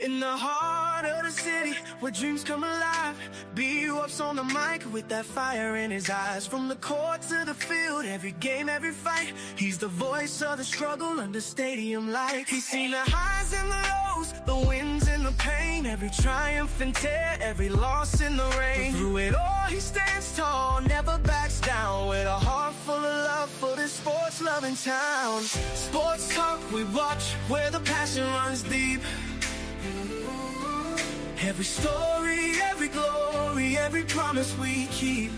In the heart of the city, where dreams come alive, CUBUFFS on the mic with that fire in his eyes. From the court to the field, every game, every fight, he's the voice of the struggle under stadium lights. He's seen the highs and the lows, the wins and the pain, every triumph and tear, every loss in the rain. But through it all, he stands tall, never backs down, with a heart full of love for this sports-loving town. Sports talk we watch, where the passion runs deep. Every story, every glory, every promise we keep.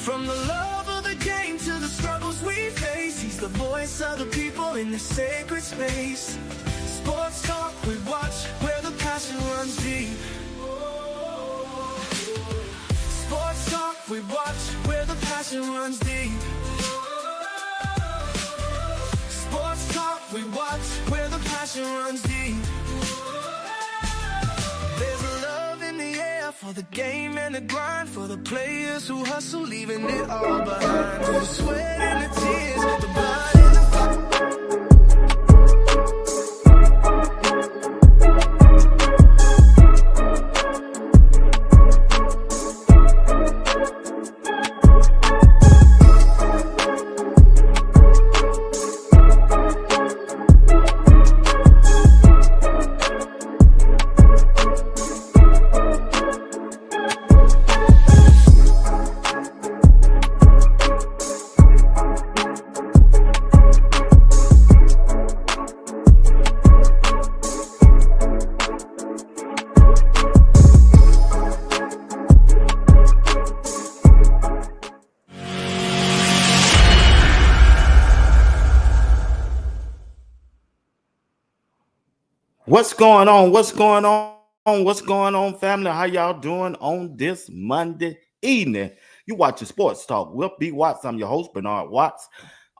From the love of the game to the struggles we face, he's the voice of the people in this sacred space. Sports talk we watch, where the passion runs deep. Sports talk we watch, where the passion runs deep. Sports talk we watch, where the passion runs deep. There's a love in the air for the game and the grind, for the players who hustle, leaving it all behind. For the sweat and the tears, the blood and the fire. What's going on? What's going on? What's going on, family? How y'all doing on this Monday evening? You watching Sports Talk with B. Watts. I'm your host, Bernard Watts.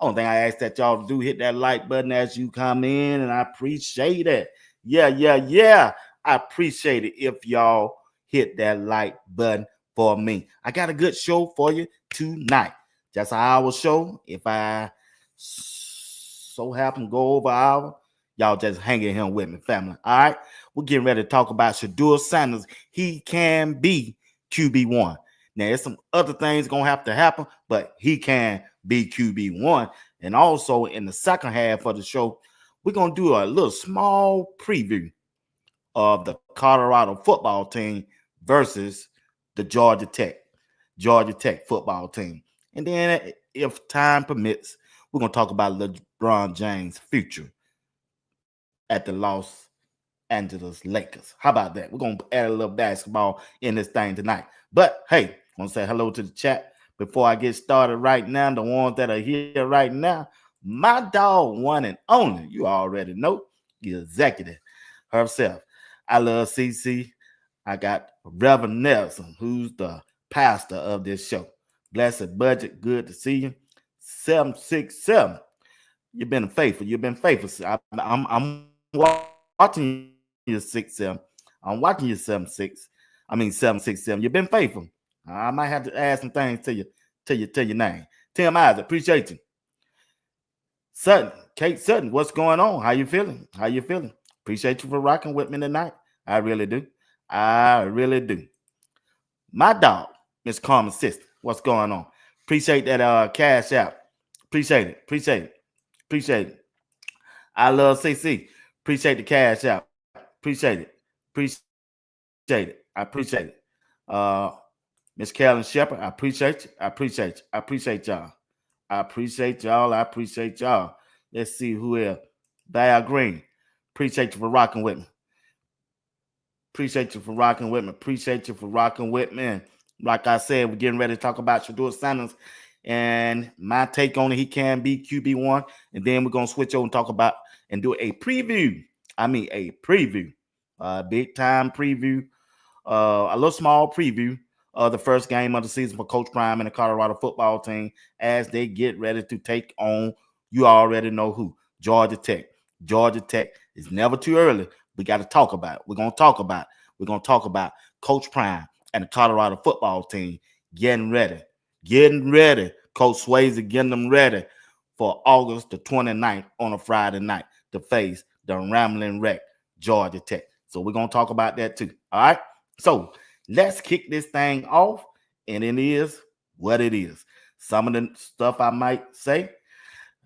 Only thing I ask that y'all do, hit that like button as you come in, and I appreciate it. Yeah. I appreciate it if y'all hit that like button for me. I got a good show for you tonight. Just an hour show. If I so happen to go over an hour, y'all just hanging here with me, family. All right, we're getting ready to talk about Shadeur Sanders. He can be QB1. Now, there's some other things gonna have to happen, but he can be QB1. And also, in the second half of the show, we're gonna do a little small preview of the Colorado football team versus the Georgia Tech football team. And then, if time permits, we're gonna talk about LeBron James' future at the Los Angeles Lakers. How about that? We're going to add a little basketball in this thing tonight. But, hey, I want to say hello to the chat before I get started right now. The ones that are here right now, my dog, one and only, you already know, the executive herself. I love CC. I got Reverend Nelson, who's the pastor of this show. Blessed Budget, good to see you. 767. You've been faithful. I'm watching your 6-7. I'm watching your 7-6. 7-6-7. You've been faithful. I might have to add some things to your name. Tim Isaac, appreciate you. Sutton, Kate Sutton, what's going on? How you feeling? Appreciate you for rocking with me tonight. I really do. My dog, Miss Carmen Sister, what's going on? Appreciate that cash out. Appreciate it. I love CC. Appreciate the cash out. Appreciate it. I appreciate it. Miss Carolyn Shepherd, I appreciate you. I appreciate y'all. Let's see who else. Val Green. Appreciate you for rocking with me. Appreciate you for rocking with me. And like I said, we're getting ready to talk about Shadeur Sanders and my take on it. He can be QB1. And then we're going to switch over and talk about and do a preview. Big time preview. A little small preview of the first game of the season for Coach Prime and the Colorado football team as they get ready to take on, you already know who, Georgia Tech. Georgia Tech is never too early. We got to talk about it. We're going to talk about Coach Prime and the Colorado football team getting ready. Coach Swayze getting them ready for August the 29th on a Friday night to face the Rambling Wreck Georgia Tech. So we're going to talk about that too. All right. So let's kick this thing off. And it is what it is. Some of the stuff I might say,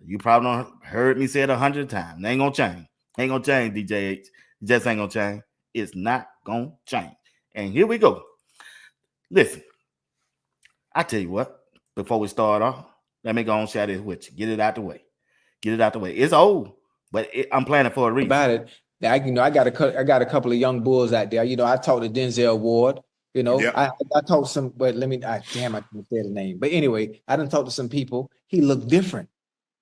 you probably don't heard me say it 100 times. It ain't going to change. Ain't going to change, DJH. It just ain't going to change. It's not going to change. And here we go. Listen, I tell you what, before we start off, let me go on and share this with you. Get it out the way. Get it out the way. It's old, but I'm planning for a reason. About it, I got a couple of young bulls out there. I talked to Denzel Ward. Yep. I talked to some, but I can't say the name. But anyway, I done talked to some people. He looked different.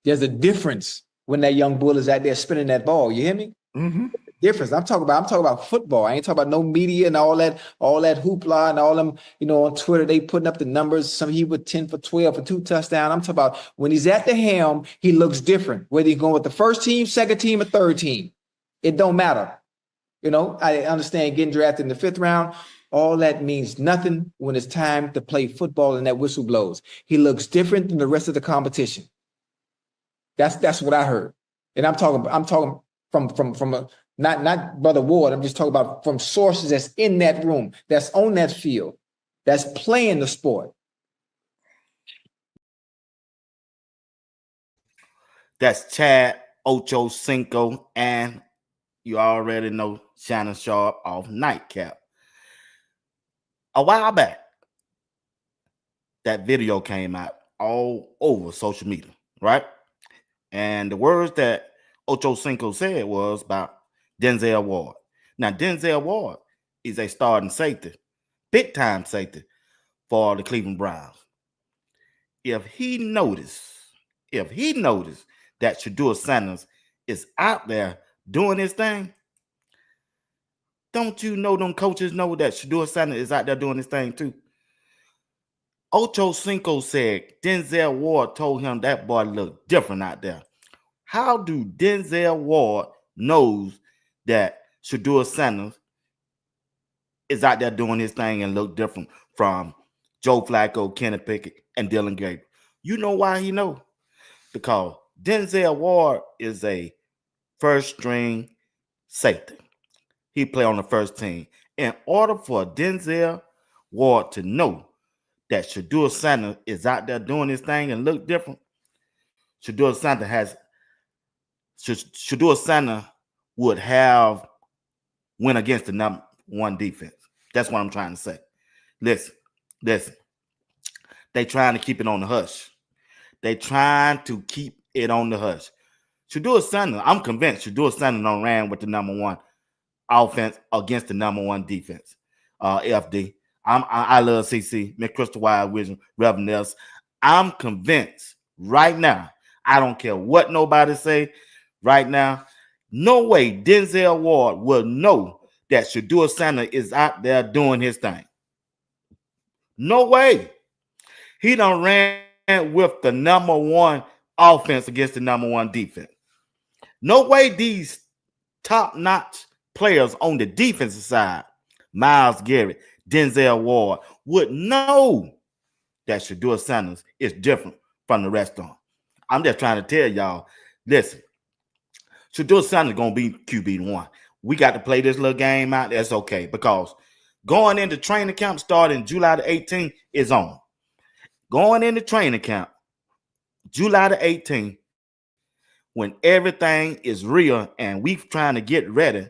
There's a difference when that young bull is out there spinning that ball. You hear me? Mm-hmm. Difference. I'm talking about football. I ain't talking about no media and all that hoopla and all them, on Twitter, they putting up the numbers. Some he with 10 for 12 for 2 touchdowns. I'm talking about when he's at the helm, he looks different. Whether he's going with the first team, second team, or third team, it don't matter. I understand getting drafted in the 5th round. All that means nothing when it's time to play football and that whistle blows. He looks different than the rest of the competition. That's what I heard. And I'm talking from a not Brother Ward. I'm just talking about from sources that's in that room, that's on that field, that's playing the sport. That's Chad Ochocinco, and you already know Shannon Sharp off Nightcap. A while back, that video came out all over social media, right? And the words that Ochocinco said was about Denzel Ward. Now, Denzel Ward is a starting safety, big-time safety for the Cleveland Browns. If he noticed that Shadeur Sanders is out there doing his thing, don't you know them coaches know that Shadeur Sanders is out there doing his thing too? Ochocinco said Denzel Ward told him that boy looked different out there. How do Denzel Ward knows that Shadeur Sanders is out there doing his thing and look different from Joe Flacco, Kenny Pickett, and Dylan Gabriel? You know why he know? Because Denzel Ward is a first-string safety. He play on the first team. In order for Denzel Ward to know that Shadeur Sanders is out there doing his thing and look different, Shadeur Sanders would have went against the number 1 defense. That's what I'm trying to say. Listen. They trying to keep it on the hush. They trying to keep it on the hush. Shadeur Sanders, I'm convinced Shadeur Sanders done ran with the number 1 offense against the number 1 defense. FD. I love CC, Miss Crystal Wide Vision, Reverend Nelson. I'm convinced right now. I don't care what nobody say right now. No way Denzel Ward will know that Shadeur Sanders is out there doing his thing. No way. He done ran with the number 1 offense against the number 1 defense. No way these top-notch players on the defensive side, Myles Garrett, Denzel Ward, would know that Shadeur Sanders is different from the rest of them. I'm just trying to tell y'all, listen, Shadeur Sanders is going to be QB1. We got to play this little game out. That's okay, because going into training camp starting July the 18th is on. Going into training camp, July the 18th, when everything is real and we trying to get ready,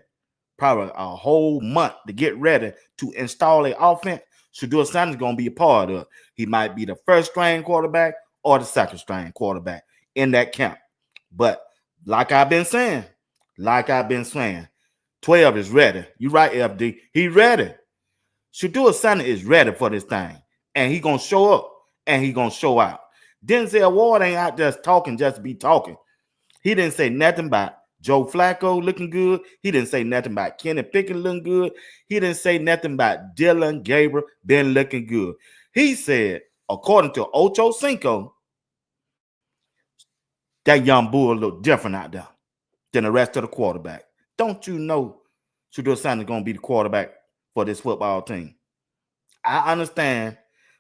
probably a whole month to get ready to install an offense, Shadeur Sanders is going to be a part of it. He might be the first-string quarterback or the second-string quarterback in that camp. But like I've been saying, 12 is ready. You right, FD. He ready. Shadeur Sanders is ready for this thing. And he going to show up and he going to show out. Denzel Ward ain't out just talking just to be talking. He didn't say nothing about Joe Flacco looking good. He didn't say nothing about Kenny Pickett looking good. He didn't say nothing about Dylan Gabriel been looking good. He said, according to Ochocinco, that young bull look different out there than the rest of the quarterback. Don't you know Shadeur Sanders is going to be the quarterback for this football team? I understand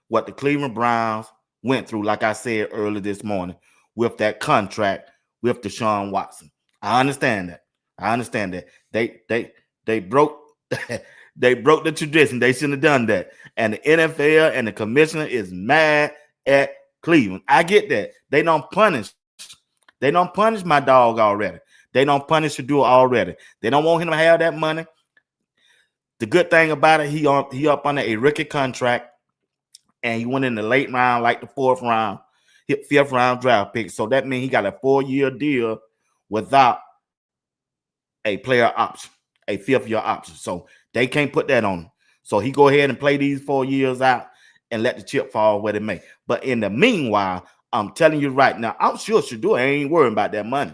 what the Cleveland Browns went through, like I said earlier this morning, with that contract with Deshaun Watson. I understand that. They broke they broke the tradition. They shouldn't have done that. And the NFL and the commissioner is mad at Cleveland. I get that. They don't punish. They don't punish my dog already. They don't punish Shadeur already. They don't want him to have that money. The good thing about it, he up under a rookie contract, and he went in the late round, like the 4th round, hit 5th round draft pick. So that means he got a 4-year deal without a player option, a 5th-year option. So they can't put that on him. So he go ahead and play these 4 years out and let the chip fall where it may. But in the meanwhile, I'm telling you right now, I'm sure Shadeur ain't worrying about that money.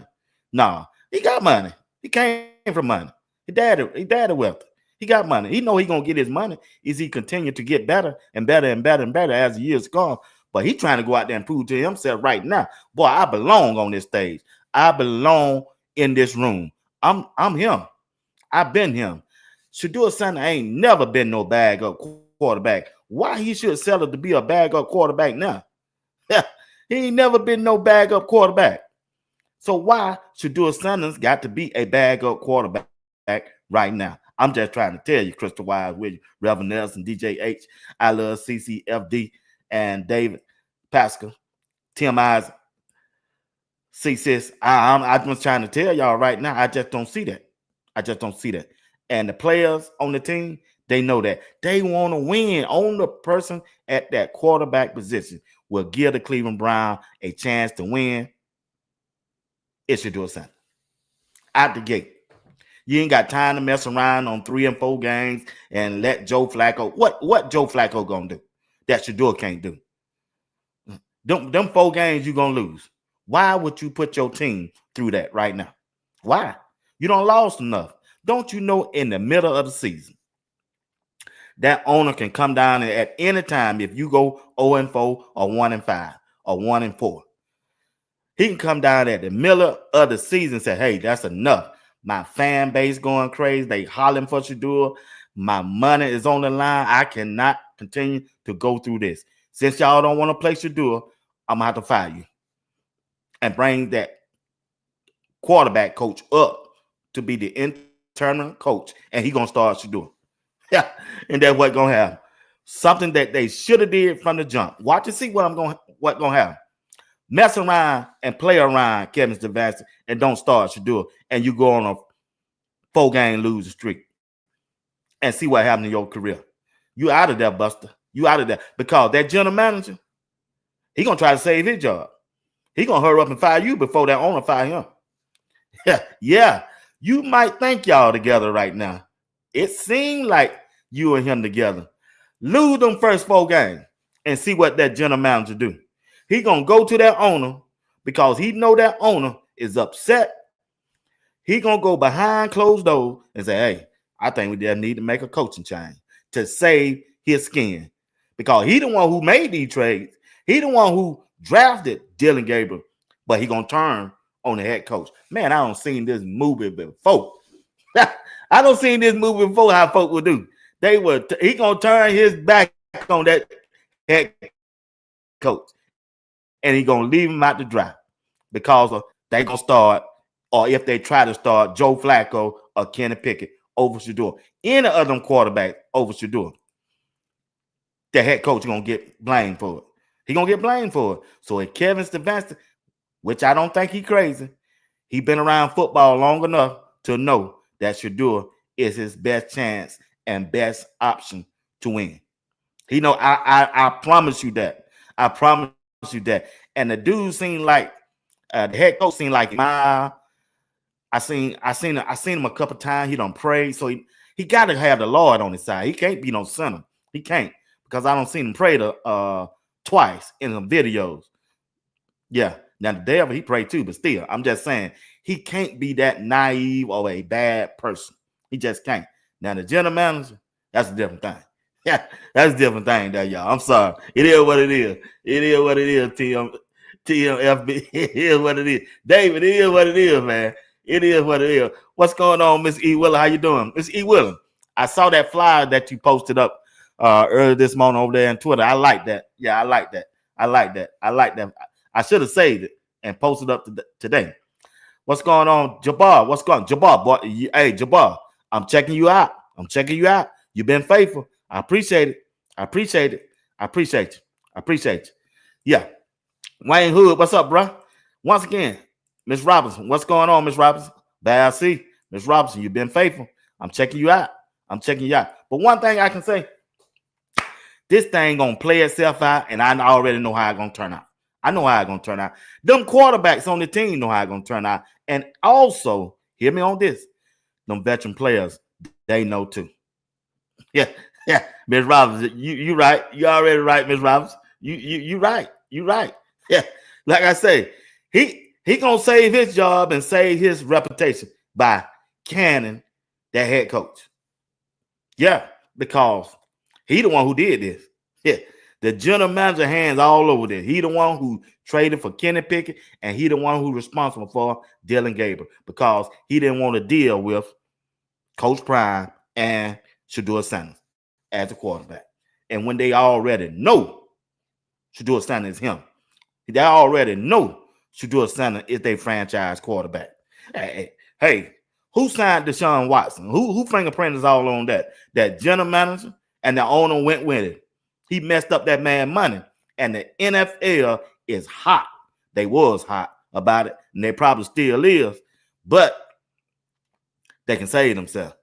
Nah, he got money. He came from money. He daddy wealthy. He got money. He know he gonna get his money as he continue to get better and better and better and better as the years go. But he trying to go out there and prove to himself right now, boy, I belong on this stage. I belong in this room. I'm him. I've been him. Shadeur Sanders ain't never been no bag up quarterback. Why he should settle to be a bag up quarterback now? He ain't never been no bag up quarterback. So why Shadeur Sanders got to be a bag up quarterback right now? I'm just trying to tell you, Crystal Wise, with you, Reverend Nelson, DJ H, I love CCFD, and David Pascal, Tim Eyes, C6. I'm just trying to tell y'all right now, I just don't see that. I just don't see that. And the players on the team, they know that. They want to win. On the person at that quarterback position will give the Cleveland Browns a chance to win. It should do something. Out the gate. You ain't got time to mess around on 3 and 4 games and let Joe Flacco. What Joe Flacco gonna do that Shadeur can't do? Them 4 games you gonna lose. Why would you put your team through that right now? Why? You don't lost enough. Don't you know in the middle of the season, that owner can come down at any time if you go 0-4 or 1-5 or 1-4. He can come down at the middle of the season and say, hey, that's enough. My fan base going crazy. They hollering for Shadeur. My money is on the line. I cannot continue to go through this. Since y'all don't want to play Shadeur, I'm going to have to fire you and bring that quarterback coach up to be the internal coach, and he going to start Shadeur. Yeah, and that's what's going to happen. Something that they should have did from the jump. Watch and see what going to happen. Mess around and play around Kevin Stefanski and don't start Shadeur, and you go on a 4-game losing streak and see what happened in your career. You out of there, Buster. You out of there because that general manager, he gonna try to save his job. He gonna hurry up and fire you before that owner fire him. Yeah. You might think y'all together right now. It seemed like you and him together. Lose them first 4 games and see what that general manager do. He gonna go to that owner because he know that owner is upset. He gonna go behind closed doors and say, hey, I think we just need to make a coaching change to save his skin. Because he the one who made these trades. He the one who drafted Dylan Gabriel, but he gonna turn on the head coach. Man, I don't seen this movie before. I don't seen this movie before how folk would do. He gonna turn his back on that head coach. And he gonna leave him out to dry because they gonna start, or if they try to start Joe Flacco or Kenny Pickett over Shadeur, any of them quarterbacks over Shadeur, the head coach gonna get blamed for it. He gonna get blamed for it. So if Kevin Stefanski, which I don't think he crazy, he been around football long enough to know that Shadeur is his best chance and best option to win. He know I promise you that. I promise you that. And the dude seemed like the head coach seemed like I seen him a couple times. He done prayed, so he got to have the Lord on his side. He can't be no sinner. He can't, because I don't see him pray twice in the videos. Yeah, now the devil, he prayed too, but still, I'm just saying he can't be that naive or a bad person. He just can't. Now the general manager, that's a different thing. Yeah, that's a different thing there, y'all. I'm sorry. It is what it is. It is what it is, TMFB. It is what it is. David, it is what it is, man. It is what it is. What's going on, Miss E. Willer? How you doing? Miss E. Willer, I saw that flyer that you posted up earlier this morning over there on Twitter. I like that. Yeah, I like that. I like that. I like that. I should have saved it and posted up today. What's going on, Jabbar? What's going on? Jabbar, boy. Hey, Jabbar, I'm checking you out. I'm checking you out. You've been faithful. I appreciate it. I appreciate it. I appreciate you. I appreciate you. Yeah. Wayne Hood, what's up, bro? Once again, Miss Robinson, what's going on, Miss Robinson? Bad I see. Miss Robinson, you've been faithful. I'm checking you out. I'm checking you out. But one thing I can say, this thing gonna play itself out, and I already know how it's gonna turn out. I know how it's gonna turn out. Them quarterbacks on the team know how it's gonna turn out. And also, hear me on this, them veteran players, they know too. Yeah, Miss Robinson, you right. You already right, Miss Robinson. You right. You right. Yeah, like I say, he gonna save his job and save his reputation by canning that head coach. Yeah, because he the one who did this. Yeah, the general manager hands all over this. He the one who traded for Kenny Pickett, and he the one who responsible for Dylan Gabriel because he didn't want to deal with Coach Prime and Shadeur Sanders as a quarterback. And when they already know Shadeur Sanders is him, they already know Shadeur Sanders is their franchise quarterback. Hey, who signed Deshaun Watson? Who fingerprint is all on that? That general manager and the owner went with it. He messed up that man money. And the NFL is hot. They was hot about it, and they probably still is, but they can save themselves.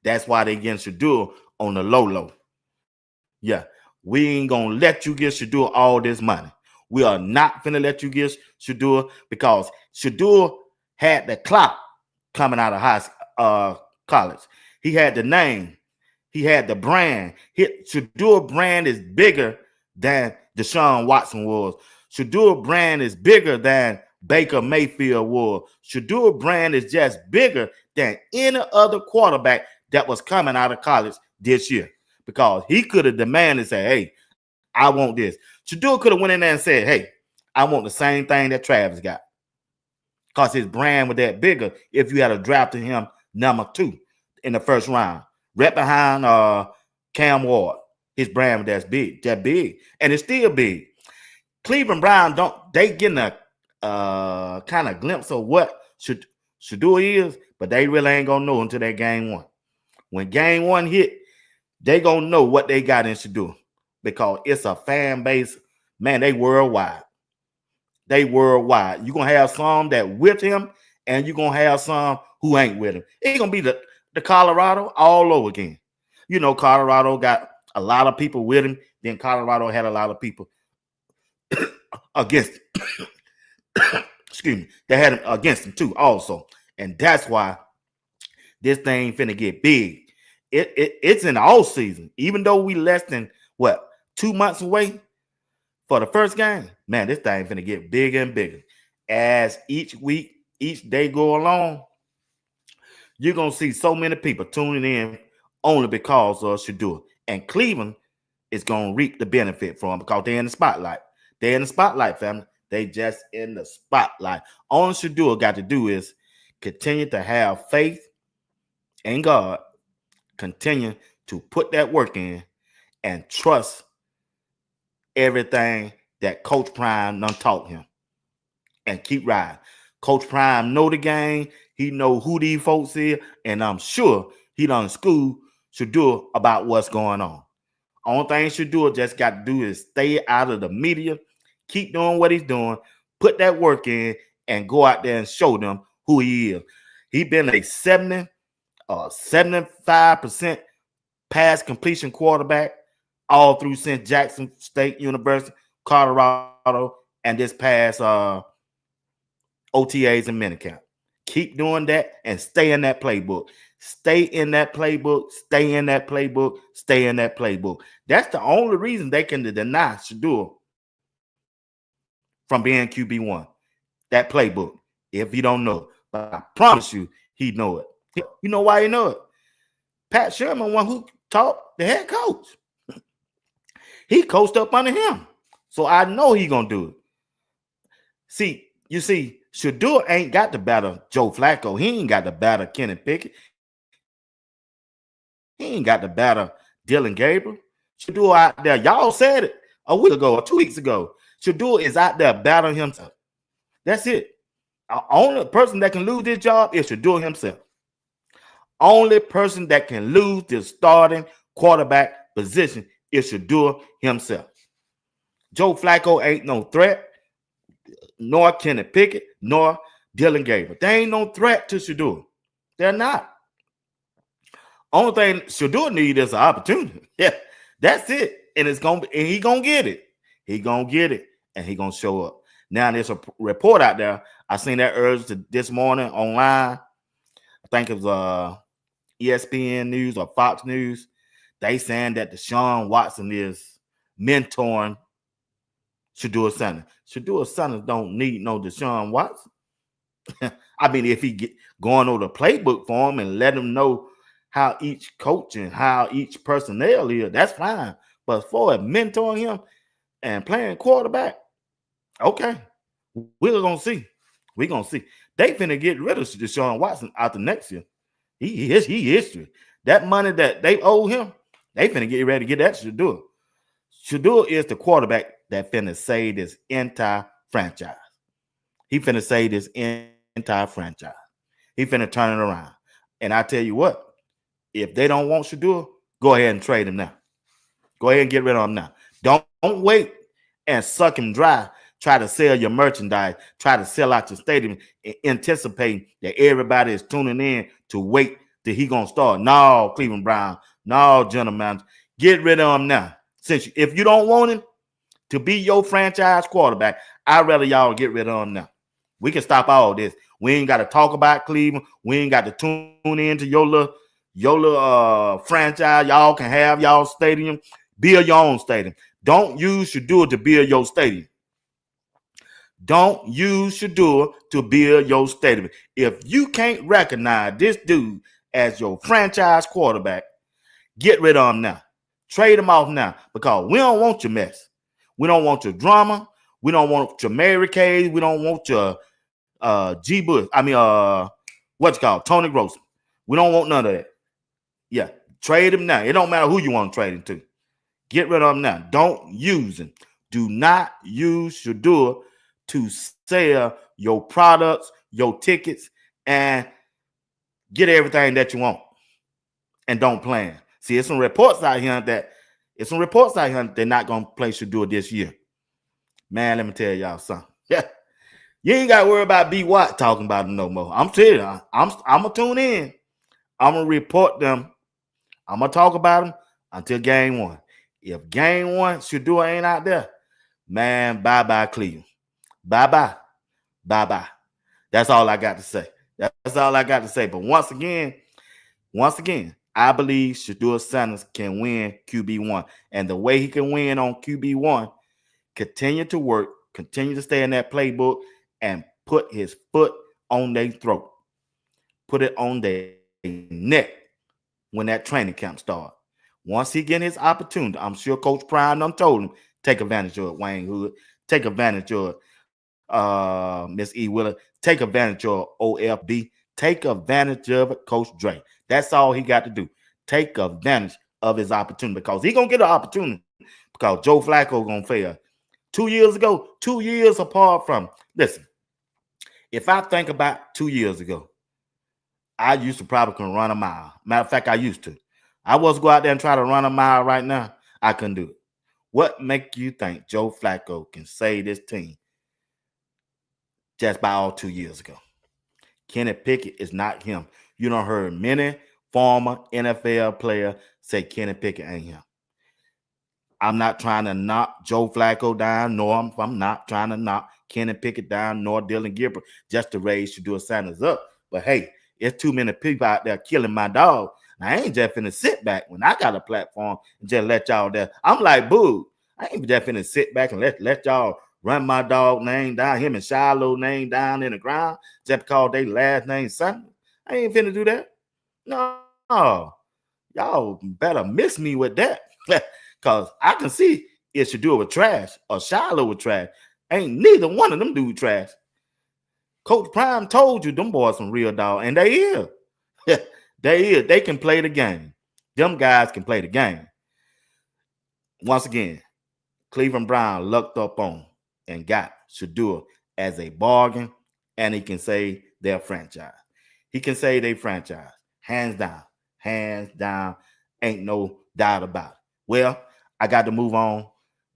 That's why they getting Shadeur on the low. Yeah, we ain't gonna let you get Shadeur all this money. We are not finna let you get Shadeur because Shadeur had the clout coming out of college. He had the name. He had the brand. Shadeur brand is bigger than Deshaun Watson was. Shadeur brand is bigger than Baker Mayfield was. Shadeur brand is just bigger than any other quarterback that was coming out of college this year because he could have demanded and said, hey, I want this. Shadeur could have went in there and said, hey, I want the same thing that Travis got because his brand was that bigger if you had a drafted him number 2 in the first round, right behind Cam Ward. His brand was that big, and it's still big. Cleveland Brown they getting a kind of glimpse of what Shadeur is, but they really ain't gonna know until that game 1. When game 1 hit, they gonna know what they got in Shadeur because it's a fan base. Man, they worldwide. They worldwide. You're gonna have some that with him, and you're gonna have some who ain't with him. It's gonna be the Colorado all over again. You know, Colorado got a lot of people with him. Then Colorado had a lot of people against him. Excuse me. They had him against him too also. And that's why this thing finna get big. It's in the off season. Even though we less than 2 months away for the first game, man, this thing finna get bigger and bigger. As each week, each day go along, you're gonna see so many people tuning in only because of Shadeur. And Cleveland is gonna reap the benefit from it because they're in the spotlight. They're in the spotlight, family. They just in the spotlight. All Shadeur got to do is continue to have faith in God, continue to put that work in, and trust everything that Coach Prime done taught him. And keep riding. Coach Prime know the game. He know who these folks is, and I'm sure he done school Shadeur about what's going on. Only thing Shadeur just got to do is stay out of the media, keep doing what he's doing, put that work in, and go out there and show them who he is. He been a 75% pass completion quarterback all through since Jackson State University, Colorado, and this past OTAs and minicamp. Keep doing that and stay in that playbook. Stay in that playbook. Stay in that playbook. Stay in that playbook. That's the only reason they can deny Shadeur from being QB1. That playbook. If you don't know it. But I promise you, he know it. You know why he know it? Pat Sherman, one who taught the head coach. He coached up under him. So I know he gonna do it. You see, Shadeur ain't got to battle Joe Flacco. He ain't got to battle Kenny Pickett. He ain't got to battle Dylan Gabriel. Shadeur out there, y'all said it a week ago or 2 weeks ago. Shadeur is out there battling himself. That's it. The only person that can lose this job is Shadeur himself. Only person that can lose the starting quarterback position is Shadeur himself. Joe Flacco ain't no threat, nor Kenny Pickett, nor Dylan Gabriel. They ain't no threat to Shadeur. They're not. Only thing Shadeur need is an opportunity. Yeah, that's it. And he gonna get it. He gonna get it, and he gonna show up. Now there's a report out there. I seen that earlier this morning online. I think it was ESPN News or Fox News. They saying that Deshaun Watson is mentoring Shadeur Sanders. Shadeur Sanders don't need no Deshaun Watson. I mean, if he get going over the playbook for him and let him know how each coach and how each personnel is, that's fine. But for mentoring him and playing quarterback, okay, we're gonna see. We're gonna see. They finna get rid of Deshaun Watson after next year. He history. That money that they owe him, they finna get ready to get that Shadeur. Shadeur is the quarterback that finna save this entire franchise. He finna save this entire franchise. He finna turn it around. And I tell you what, if they don't want Shadeur, go ahead and trade him now. Go ahead and get rid of him now. Don't wait and suck him dry. Try to sell your merchandise. Try to sell out your stadium, anticipating that everybody is tuning in to wait till he gonna start. No, Cleveland Brown. No, gentlemen. Get rid of him now. Since if you don't want him to be your franchise quarterback, I'd rather y'all get rid of him now. We can stop all this. We ain't got to talk about Cleveland. We ain't got to tune into your little franchise. Y'all can have y'all stadium. Build your own stadium. Don't use Shadeur to build your stadium. Don't use Shadeur to build your stadium. If you can't recognize this dude as your franchise quarterback, get rid of him now. Trade him off now, because we don't want your mess. We don't want your drama. We don't want your Mary Kay. We don't want your G. Bush. I mean, what's it called? Tony Grossman. We don't want none of that. Yeah, trade him now. It don't matter who you want to trade him to. Get rid of him now. Don't use him. Do not use Shadeur to sell your products, your tickets, and get everything that you want. And don't plan. See, it's some reports out here that they're not gonna play Shadeur this year. Man, let me tell y'all something. Yeah, you ain't got to worry about B. Watt talking about him no more. I'm telling you, I'm gonna tune in. I'm gonna report them. I'm gonna talk about them until game one. If game one Shadeur ain't out there, man, bye Cleveland. Bye. That's all I got to say. That's all I got to say. But once again, I believe Shadeur Sanders can win QB1. And the way he can win on QB1, continue to work, continue to stay in that playbook, and put his foot on their throat. Put it on their neck when that training camp starts. Once he get his opportunity, I'm sure Coach Prime done told him, take advantage of it, Wayne Hood. Take advantage of it, Miss E. Willer. Take advantage of OFB. Take advantage of it, Coach Dre. That's all he got to do. Take advantage of his opportunity, because he going to get an opportunity, because Joe Flacco going to fail. 2 years ago, 2 years apart from, listen, if I think about 2 years ago, I used to probably can run a mile. Matter of fact, I used to. I was go out there and try to run a mile right now. I couldn't do it. What make you think Joe Flacco can save this team just by all 2 years ago? Kenny Pickett is not him. You done heard many former NFL players say Kenny Pickett ain't him. I'm not trying to knock Joe Flacco down, nor I'm not trying to knock Kenny Pickett down, nor Dylan Gabriel, just to raise Shadeur Sanders up. But hey, it's too many people out there killing my dog. I ain't just finna sit back when I got a platform and just let y'all there. I'm like, boo. I ain't just finna sit back and let y'all run my dog name down, him and Shiloh name down in the ground, just because they last name Sanders. I ain't finna do that. No. Y'all better miss me with that. Because I can see it should do it with trash or Shiloh with trash. Ain't neither one of them do trash. Coach Prime told you them boys some real dog, and they is. They is. They can play the game. Them guys can play the game. Once again, Cleveland Brown lucked up on and got Shadeur as a bargain, and he can save their franchise. He can save their franchise. Hands down. Hands down. Ain't no doubt about it. Well, I got to move on.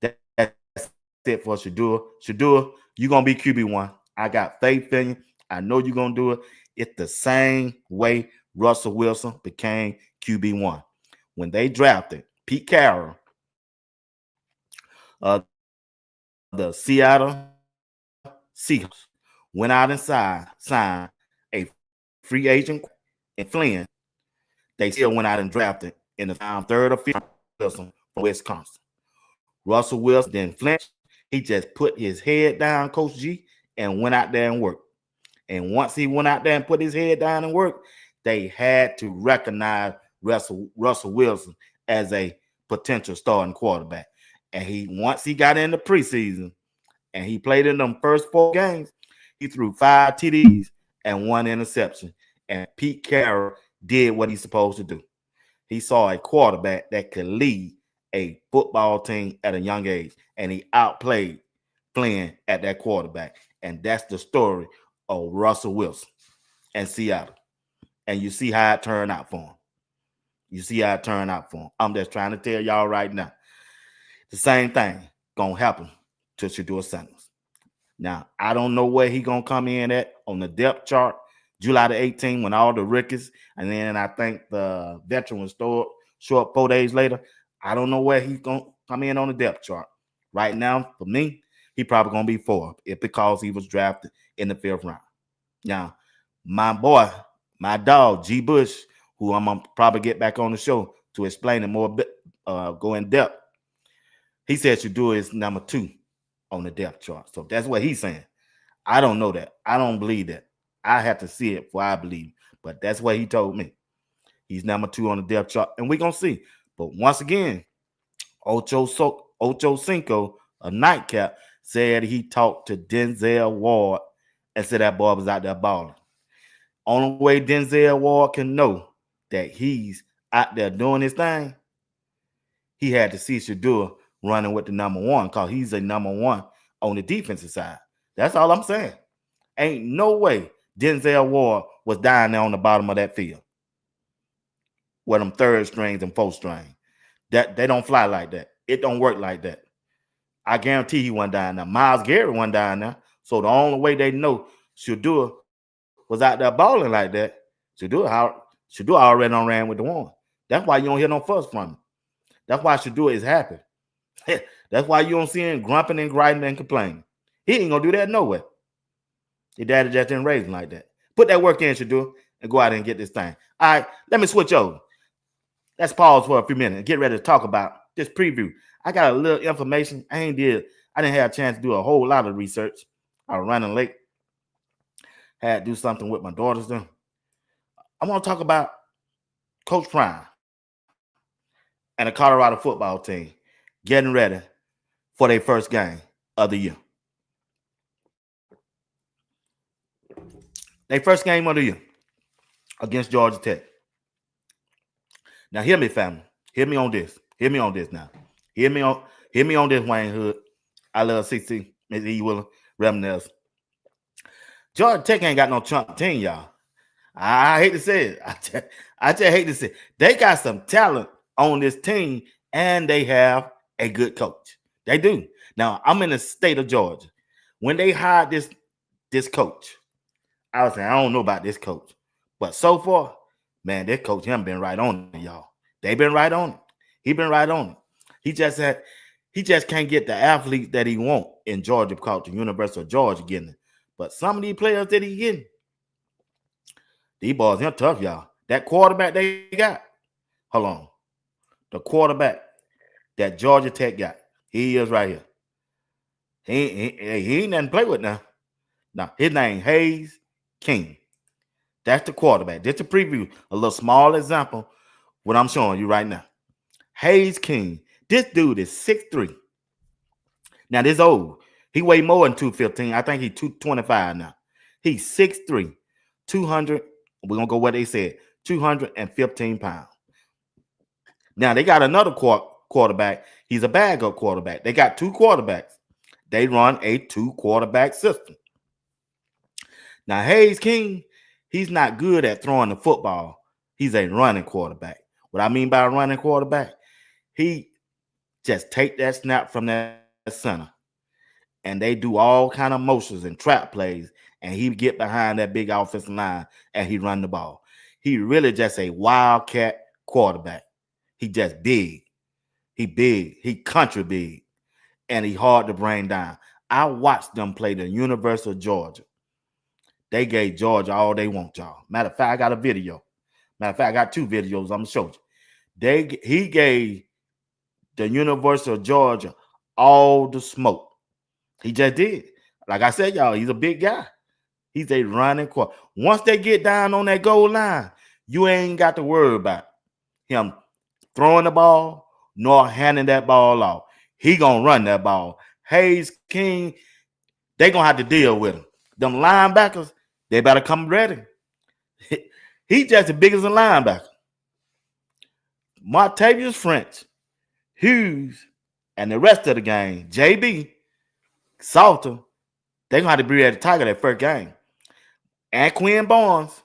That's it for Shadeur. Shadeur, you're going to be QB1. I got faith in you. I know you're going to do it. It's the same way Russell Wilson became QB1. When they drafted Pete Carroll, the Seattle Seahawks went out and signed a free agent in Flynn. They still went out and drafted in the third or fifth Wilson from Wisconsin. Russell Wilson didn't flinch. He just put his head down, Coach G, and went out there and worked. And once he went out there and put his head down and worked, they had to recognize Russell Wilson as a potential starting quarterback. And once he got in the preseason and he played in them first 4 games, he threw 5 TDs and 1 interception. And Pete Carroll did what he's supposed to do. He saw a quarterback that could lead a football team at a young age, and he outplayed Flynn at that quarterback. And that's the story of Russell Wilson and Seattle. And you see how it turned out for him. You see how it turned out for him. I'm just trying to tell y'all right now. The same thing going to happen to Shadeur Sanders. Now, I don't know where he going to come in at on the depth chart. July the 18th when all the rookies, and then I think the veteran was short 4 days later. I don't know where he's going to come in on the depth chart. Right now, for me, he probably going to be 4th because he was drafted in the 5th round. Now, my boy, my dog, G. Bush, who I'm going to probably get back on the show to explain it more, go in depth. He said Shadeur is number 2 on the depth chart. So that's what he's saying. I don't know that. I don't believe that. I have to see it before I believe. But that's what he told me. He's number 2 on the depth chart. And we're going to see. But once again, Ocho Cinco, a nightcap, said he talked to Denzel Ward and said that boy was out there balling. Only way Denzel Ward can know that he's out there doing his thing, he had to see Shadeur running with the number 1 because he's a number 1 on the defensive side. That's all I'm saying. Ain't no way Denzel Ward was down there on the bottom of that field with them 3rd strings and 4th string. That they don't fly like that. It don't work like that. I guarantee he went down there. Myles Garrett went down there. So the only way they know Shadeur was out there balling like that, Shadeur already done ran with the 1. That's why you don't hear no fuss from him. That's why Shadeur is happy. That's why you don't see him grumping and grinding and complaining. He ain't gonna do that nowhere. Your daddy just didn't raise him like that. Put that work in, Shadeur, and go out and get this thing. All right, let me switch over. Let's pause for a few minutes and get ready to talk about this preview. I got a little information. I didn't have a chance to do a whole lot of research. I was running late. Had to do something with my daughters then. I want to talk about Coach Prime and the Colorado football team getting ready for their first game of the year. Their first game of the year against Georgia Tech. Now, hear me, family. Hear me on this. Hear me on this now. Hear me on this, Wayne Hood. I love CC, Ms. E. Willer, Remnels. Georgia Tech ain't got no chump team, y'all. I hate to say it. I just hate to say it. They got some talent on this team, and they have a good coach. They do. Now, I'm in the state of Georgia. When they hired this coach, I was saying, I don't know about this coach. But so far, man, this coach him been right on it, y'all. They been right on it. He been right on it. He just can't get the athletes that he want in Georgia because the University of Georgia getting it. But some of these players that he getting, these boys, they're tough, y'all. That quarterback they got, hold on. The quarterback that Georgia Tech got, he is right here. He ain't nothing to play with now. Now, his name Hayes King. That's the quarterback. Just to preview a little small example what I'm showing you right now. Hayes King. This dude is 6'3". Now, this old. He weighed more than 215. I think he's 225 now. He's 6'3", 200. We're going to go what they said, 215 pounds. Now, they got another quarterback. He's a backup quarterback. They got 2 quarterbacks. They run a 2-quarterback system. Now, Hayes King, he's not good at throwing the football. He's a running quarterback. What I mean by a running quarterback, he just take that snap from that center, and they do all kind of motions and trap plays, and he get behind that big offensive line and he run the ball. He really just a wildcat quarterback. He just big. He big. He country big, and he hard to bring down. I watched them play the University of Georgia. They gave Georgia all they want, y'all. Matter of fact, I got a video. Matter of fact, I got 2 videos I'm gonna show you. He gave the University of Georgia all the smoke. He just did. Like I said, y'all, he's a big guy. He's a running quarterback. Once they get down on that goal line, you ain't got to worry about him throwing the ball nor handing that ball off. He gonna run that ball. Hayes King, they gonna have to deal with him. Them linebackers, they better come ready. He just as big as a linebacker. Martavius French, Hughes, and the rest of the game, JB, Salter, they gonna have to be at the Tiger that first game. And Quinn Barnes,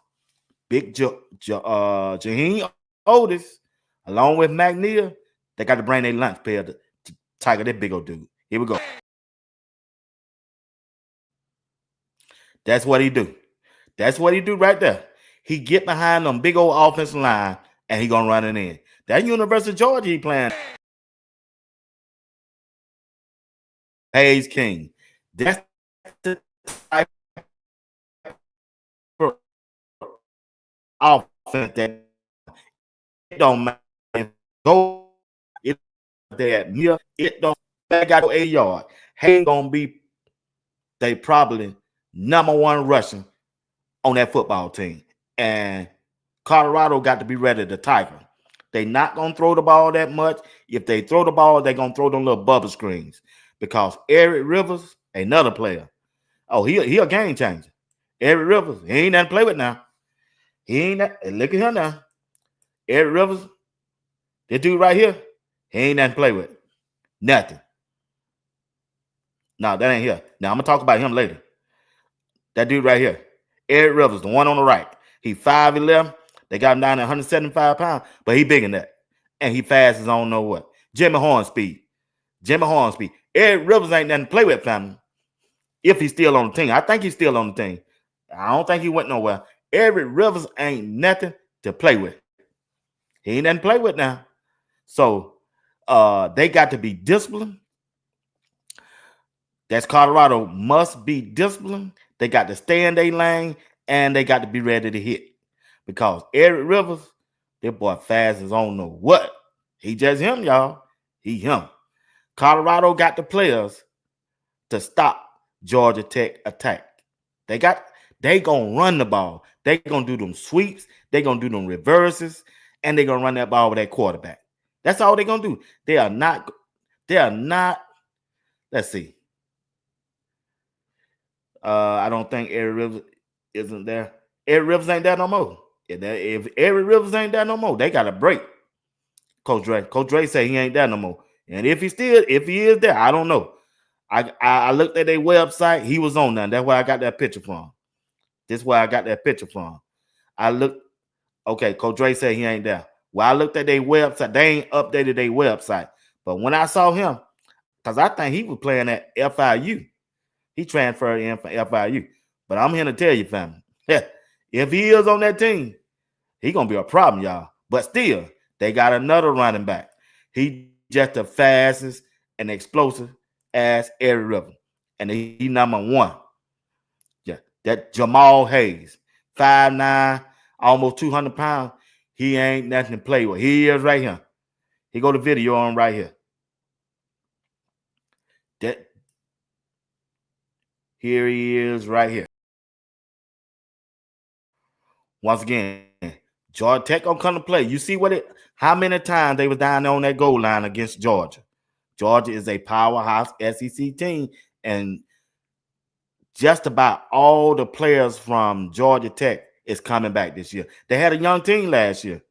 big Jaheim Otis, along with McNeil, they got to bring their lunch pail to Tiger, that big old dude. Here we go. That's what he do. That's what he do right there. He get behind them big old offensive line and he gonna run it in. That University of Georgia he playing. Hayes King. That's the type of offense that it don't matter. Go it that it don't got to 8 yard. Hayes gonna be they probably #1 rushing on that football team. And Colorado got to be ready to Tiger. They not going to throw the ball that much. If they throw the ball, they're going to throw them little bubble screens. Because Eric Rivers, another player. Oh, he a game changer. Eric Rivers, he ain't nothing to play with now. He ain't that. Look at him now. Eric Rivers, this dude right here, he ain't nothing to play with. Nothing. No, that ain't here. Now, I'm going to talk about him later. That dude right here, Eric Rivers, the one on the right. He 5'11". They got him down at 175 pounds, but he big in that. And he fast as I don't know what. Jimmy Horn speed. Eric Rivers ain't nothing to play with, family. If he's still on the team. I think he's still on the team. I don't think he went nowhere. Eric Rivers ain't nothing to play with. He ain't nothing to play with now. So they got to be disciplined. That's Colorado must be disciplined. They got to stay in their lane, and they got to be ready to hit. Because Eric Rivers, that boy fast as I don't know what. He just him, y'all. He him. Colorado got the players to stop Georgia Tech attack. They gonna run the ball. They gonna do them sweeps. They gonna do them reverses, and they gonna run that ball with that quarterback. That's all they gonna do. They are not. Let's see. I don't think Eric Rivers isn't there. Eric Rivers ain't there no more. If Eric Rivers ain't there no more, they got a break. Coach Dre say he ain't there no more. And if he is there, I don't know. I looked at their website. He was on there. That's where I got that picture from. This is where I got that picture from. I looked. Okay, Coach Dre said he ain't there. Well, I looked at their website. They ain't updated their website. But when I saw him, because I think he was playing at FIU. He transferred in from FIU. But I'm here to tell you, family, if he is on that team, he going to be a problem, y'all. But still, they got another running back. He just the fastest and explosive as Eric Rivers. And he #1. Yeah, that Jamal Hayes, 5'9", almost 200 pounds. He ain't nothing to play with. He is right here. He got the video on right here. Here he is right here. Once again, Georgia Tech gonna come to play. You see how many times they was down there on that goal line against Georgia. Georgia is a powerhouse SEC team, and just about all the players from Georgia Tech is coming back this year. They had a young team last year.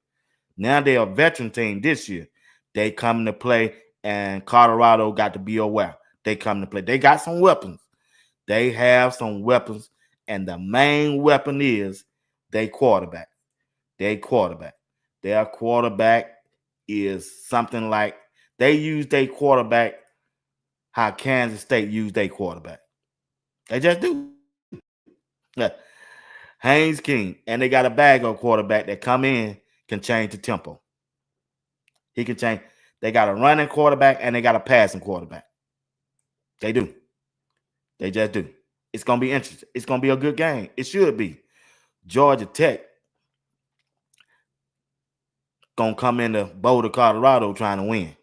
Now they're a veteran team this year. They come to play, and Colorado got to be aware. They come to play. They got some weapons. They have some weapons, and the main weapon is their quarterback. Their quarterback. Their quarterback is something like they use their quarterback how Kansas State used their quarterback. They just do. Yeah. Haynes King, and they got a backup quarterback that come in can change the tempo. He can change. They got a running quarterback and they got a passing quarterback. They do. They just do. It's going to be interesting. It's going to be a good game. It should be. Georgia Tech going to come into Boulder, Colorado trying to win.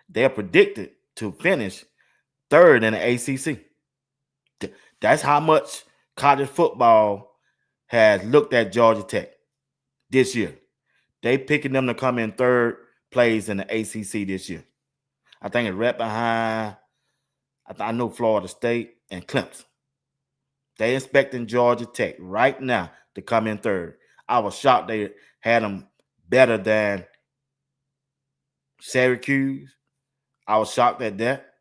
They're predicted to finish third in the ACC. That's how much college football has looked at Georgia Tech this year. They picking them to come in third place in the ACC this year. I think it's right behind, I know Florida State and Clemson. They expecting Georgia Tech right now to come in third. I was shocked they had them better than Syracuse. I was shocked at that.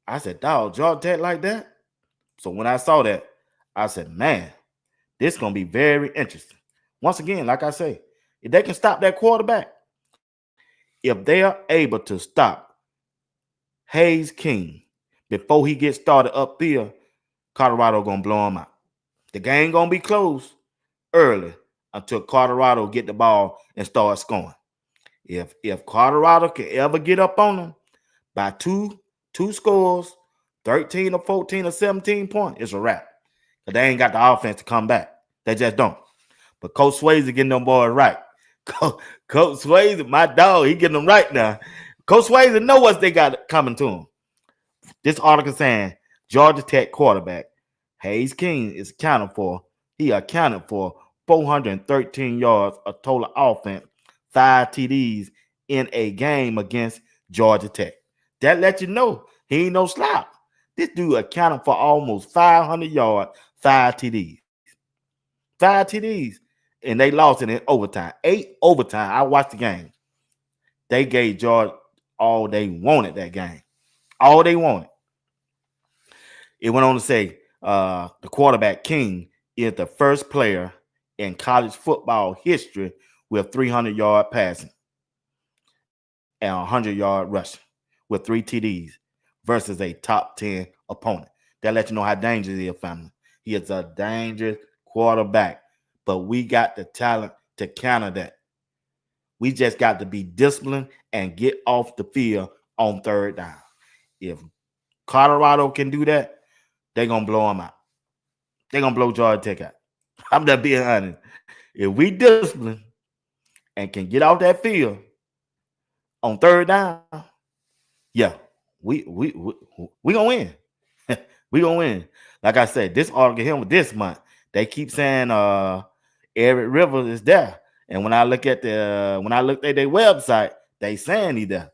I said, dog, Georgia Tech like that? So when I saw that, I said, man, this is going to be very interesting. Once again, like I say, if they can stop that quarterback, if they are able to stop Haynes King before he gets started upfield, Colorado going to blow him out. The game going to be close early until Colorado get the ball and start scoring. If Colorado can ever get up on them by two scores, 13 or 14 or 17 points, it's a wrap. But they ain't got the offense to come back. They just don't. But Coach Swayze getting them boys right. Coach Swayze, my dog, he getting them right now. Coach Swayze know what they got coming to him. This article saying Georgia Tech quarterback Haynes King is accounted for 413 yards of total offense, 5 TDs in a game against Georgia Tech. That lets you know he ain't no slouch. This dude accounted for almost 500 yards, 5 TDs. 5 TDs. And they lost it in overtime. 8 overtime. I watched the game. They gave Georgia all they wanted that game. All they wanted. It went on to say the quarterback King is the first player in college football history with 300-yard passing and 100-yard rushing with 3 TDs versus a top 10 opponent. That lets you know how dangerous he is, family. He is a dangerous quarterback, but we got the talent to counter that. We just got to be disciplined and get off the field on third down. If Colorado can do that, they're going to blow them out. They're going to blow Georgia Tech out. I'm just being honest. If we discipline and can get off that field on third down, yeah, we gonna win. We gonna win. Like I said, this article here with this month, they keep saying Eric Rivers is there. And when I looked at their website, they saying he's there.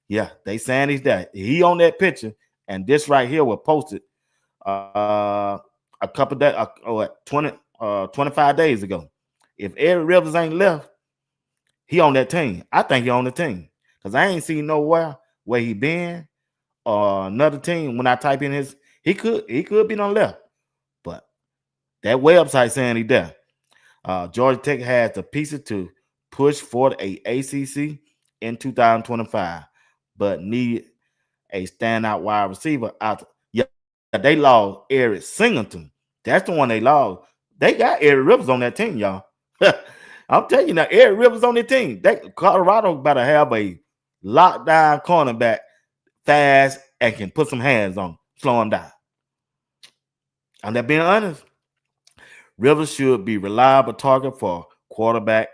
Yeah, they saying he's there. He on that picture, and this right here was posted a couple days, 25 days ago. If Eric Rivers ain't left, he on that team. I think he on the team because I ain't seen nowhere where he been or another team. When I type in his, he could be on left, but that website saying he there. Georgia Tech has the pieces to push for a ACC in 2025, but need a standout wide receiver out. Yeah, they lost Eric Singleton. That's the one they lost. They got Eric Rivers on that team, y'all. I'm telling you now, Eric Rivers on the team. Colorado better have a lockdown cornerback fast and can put some hands on him, slow him down. I'm not being honest. Rivers should be reliable target for quarterback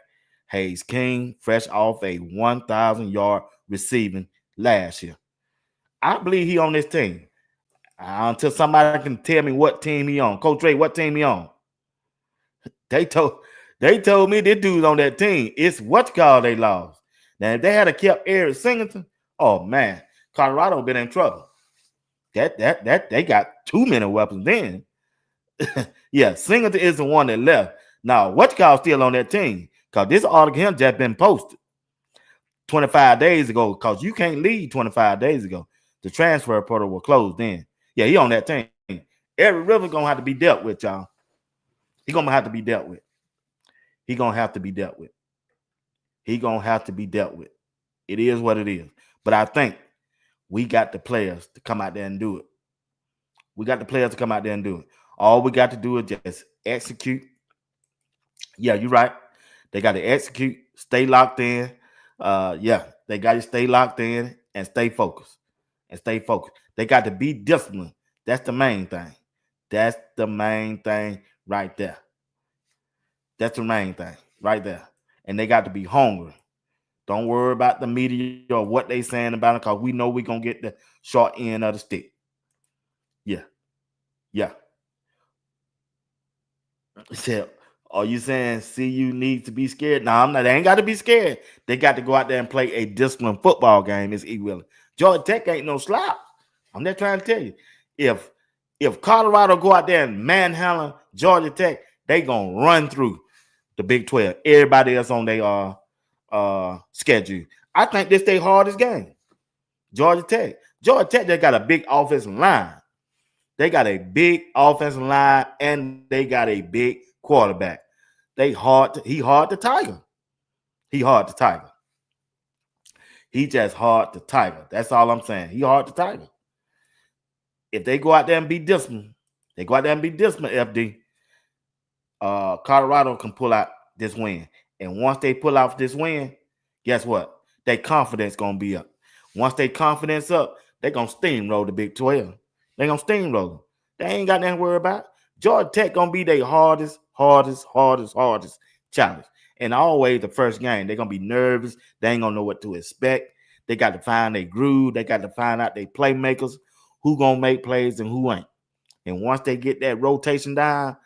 Haynes King, fresh off a 1,000-yard receiving last year. I believe he on this team. Until somebody can tell me what team he on. Coach Ray, what team he on? They told me this dude's on that team. It's what call they lost. Now, if they had kept Eric Singleton, oh man, Colorado been in trouble. That they got too many weapons then. Yeah, Singleton is the one that left. Now, what call still on that team? Because this article here just been posted 25 days ago. Because you can't leave 25 days ago. The transfer portal was closed then. Yeah, he on that team. Eric Rivers gonna have to be dealt with, y'all. He gonna have to be dealt with. He gonna have to be dealt with. He gonna have to be dealt with. It is what it is. But I think we got the players to come out there and do it. We got the players to come out there and do it. All we got to do is just execute. Yeah, you're right. They got to execute, stay locked in. Yeah, they got to stay locked in and stay focused. They got to be disciplined. That's the main thing. That's the main thing right there. That's the main thing right there. And they got to be hungry. Don't worry about the media or what they saying about it, because we know we're going to get the short end of the stick. Yeah. Yeah. So, are you saying CU needs to be scared? No, I'm not. They ain't got to be scared. They got to go out there and play a disciplined football game. It's equal. Georgia Tech ain't no slouch. I'm just trying to tell you. If Colorado go out there and manhandle Georgia Tech, they going to run through the Big 12. Everybody else on their schedule. I think this their hardest game. Georgia Tech. They got a big offensive line. They got a big offensive line and they got a big quarterback. He hard to tiger. He hard to tiger. He just hard to tiger. That's all I'm saying. He hard to tiger. If they go out there and be disciplined, FD, Colorado can pull out this win. And once they pull out this win, guess what? Their confidence going to be up. Once their confidence up, they're going to steamroll the Big 12. They're going to steamroll. They ain't got nothing to worry about. Georgia Tech going to be their hardest challenge. And always the first game, they're going to be nervous. They ain't going to know what to expect. They got to find their groove. They got to find out their playmakers, who going to make plays and who ain't. And once they get that rotation down,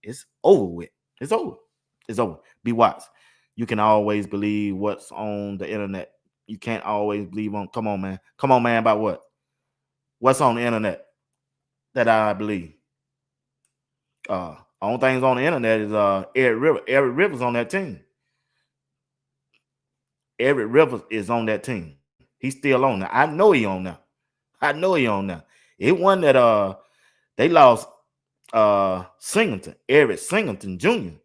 it's over with. It's over. Be wise. You can always believe what's on the internet. You can't always believe on. Come on, man. About what? What's on the internet that I believe? Only things on the internet is Eric Rivers. Eric Rivers on that team. Eric Rivers is on that team. He's still on there. I know he on there. It wasn't that they lost Singleton, Eric Singleton Jr.,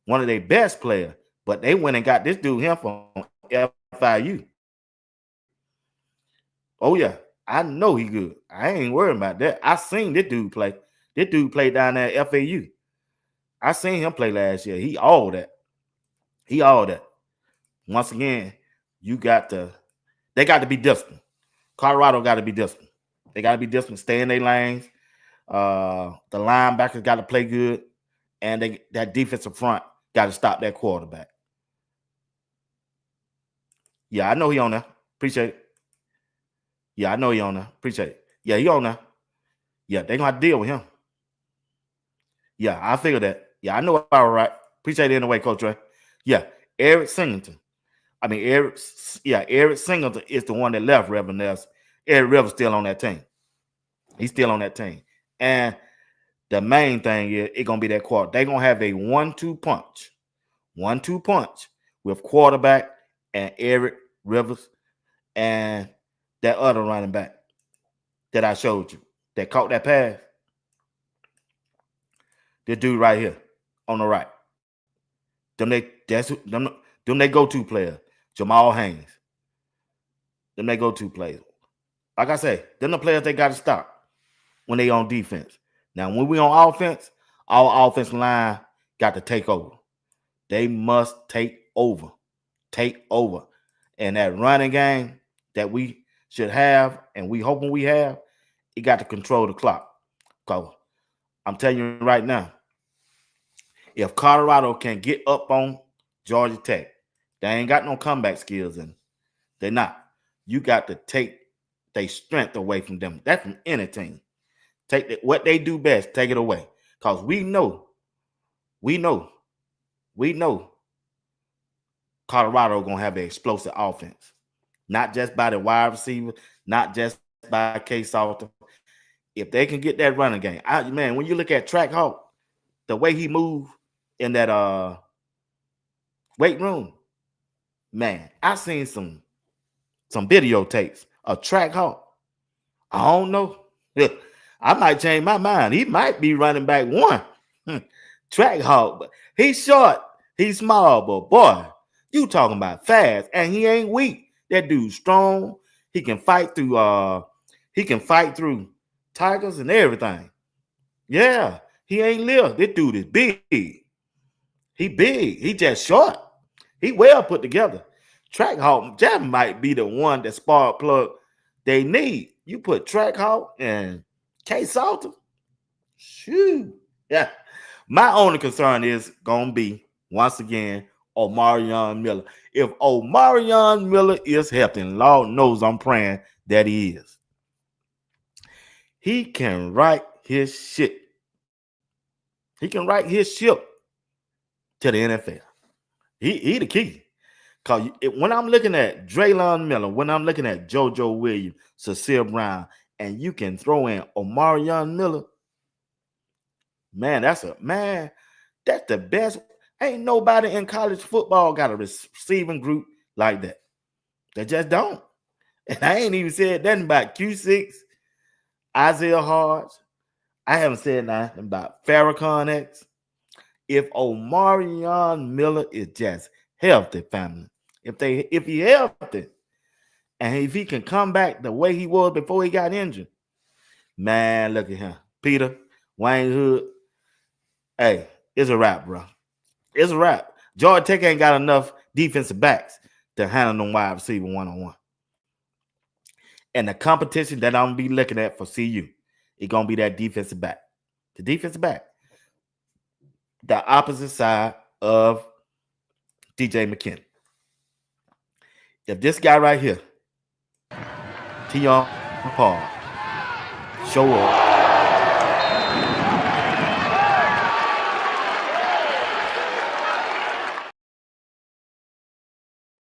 one of their best players, but they went and got this dude here from FIU. Oh yeah, I know he good. I ain't worried about that. I seen this dude play. This dude played down there at FAU. I seen him play last year. He all that. Once again, they got to be disciplined. Colorado got to be disciplined. They got to be disciplined, stay in their lanes. The linebackers got to play good, and that defensive front got to stop that quarterback. Yeah, I know he on there. Appreciate it. Yeah, I know he on there. Appreciate it. Yeah, he on there. Yeah, they gonna have to deal with him. Yeah, I figured that. Yeah, I know all right. Appreciate it anyway, Coach Ray. Yeah, Eric Singleton. Eric Singleton is the one that left Reverend Ness. Eric Rivers still on that team. He's still on that team. And the main thing is it's going to be that quarter. They're going to have a 1-2 punch. 1-2 punch with quarterback and Eric Rivers and that other running back that I showed you that caught that pass. This dude right here on the right. Them they go-to players. Jamal Haynes. Them they go-to players. Like I say, them the players they got to stop when they on defense. Now, when we on offense, our offensive line got to take over. They must take over. And that running game that we should have, and we hoping we have, it got to control the clock. Because I'm telling you right now, if Colorado can get up on Georgia Tech, they ain't got no comeback skills in. They're not. You got to take their strength away from them. That's from any team. Take what they do best, take it away. Because we know Colorado gonna have an explosive offense. Not just by the wide receiver, not just by Case Salter. If they can get that running game, when you look at Track Hawk, the way he moved in that weight room, man, I seen some videotapes of Track Hawk. I don't know. I might change my mind. He might be running back one. Track Hawk, but he's short, He's small, but boy, you talking about fast, and he ain't weak. That dude's strong. He can fight through tigers and everything. Yeah, he ain't little. This dude is big. He big. He just short. He well put together. Trackhawk that might be the one that spark plug they need. You put Trackhawk and K Salter. Shoo. Yeah. My only concern is gonna be once again Omarion Miller. If Omarion Miller is healthy, and Lord knows I'm praying that he is, he can right his shit. He can right his ship to the NFL. He the key. Because when I'm looking at Draylon Miller, when I'm looking at JoJo Williams, Cecile Brown, and you can throw in Omarion Miller, man, that's the best. Ain't nobody in college football got a receiving group like that. They just don't. And I ain't even said nothing about Q6, Isaiah Hodge. I haven't said nothing about Farrakhan X. If Omarion Miller is just healthy, family, if he healthy, and if he can come back the way he was before he got injured, man, look at him. Peter, Wayne Hood. Hey, it's a wrap, bro. It's a wrap. Georgia Tech ain't got enough defensive backs to handle them wide receiver one-on-one. And the competition that I'm going to be looking at for CU, it's going to be that defensive back. The defensive back. The opposite side of DJ McKinney. If this guy right here, Tion Paul, show up,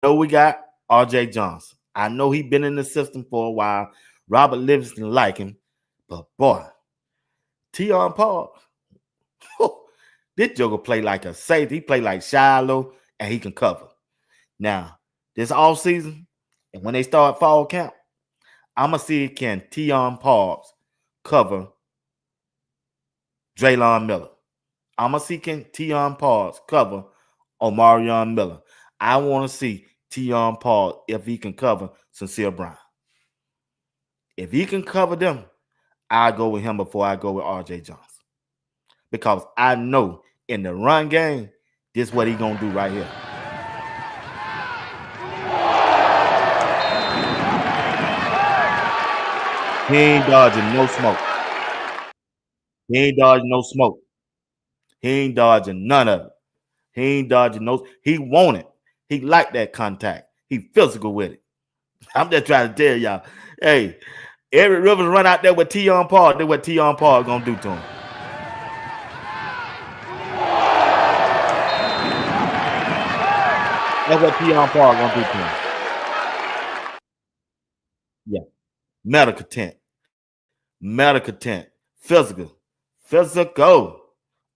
know we got RJ Johnson. I know he been in the system for a while. Robert Livingston like him, but boy, Tion Paul, this joker play like a safety. He play like Shiloh, and he can cover. Now, this all season, and when they start fall camp, I'm gonna see can Tion Paul cover Draylon Miller. I'm gonna see can Tion Paul cover Omarion Miller. I want to see Tion Paul if he can cover Sincere Brown. If he can cover them, I'll go with him before I go with RJ Johnson. Because I know in the run game, this is what he's going to do right here. He ain't dodging no smoke. He ain't dodging no smoke. He ain't dodging none of it. He ain't dodging no. He want it. He like that contact. He physical with it. I'm just trying to tell y'all. Hey, Eric Rivers run out there with Tion Paul. That's what Tion Paul gonna do to him. That's what Tion Paul gonna do to him. Yeah, medical tent, physical.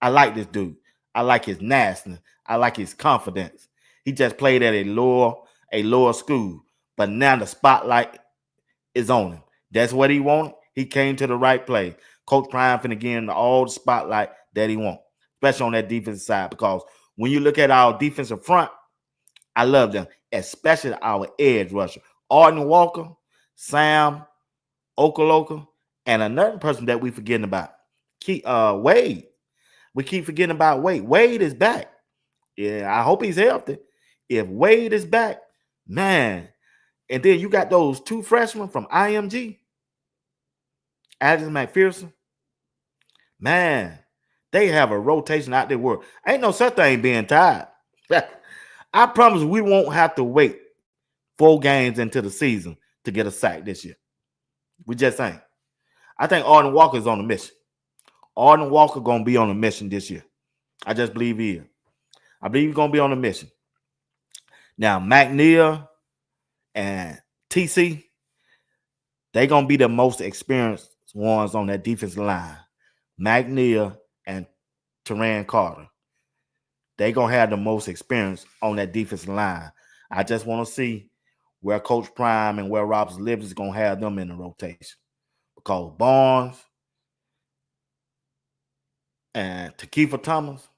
I like this dude. I like his nastiness. I like his confidence. He just played at a lower school, but now the spotlight is on him. That's what he wanted. He came to the right place. Coach Prime finna give him all the spotlight that he wants, especially on that defensive side. Because when you look at our defensive front, I love them, especially our edge rusher. Arden Walker, Sam Okaloka, and another person that we forgetting about, Wade. We keep forgetting about Wade. Wade is back. Yeah, I hope he's healthy. If Wade is back, man, and then you got those two freshmen from IMG, Alex McPherson, man, they have a rotation out there where ain't no such thing being tired. I promise we won't have to wait 4 games into the season to get a sack this year. We just ain't. I think Arden Walker's on a mission. Arden Walker going to be on a mission this year. I just believe he is. I believe he's going to be on a mission. Now, McNeil and TC, they're going to be the most experienced ones on that defensive line. McNeil and Teran Carter. They're going to have the most experience on that defensive line. I just want to see where Coach Prime and where Robert Livingston is going to have them in the rotation. Because Barnes and Takeefa Thomas,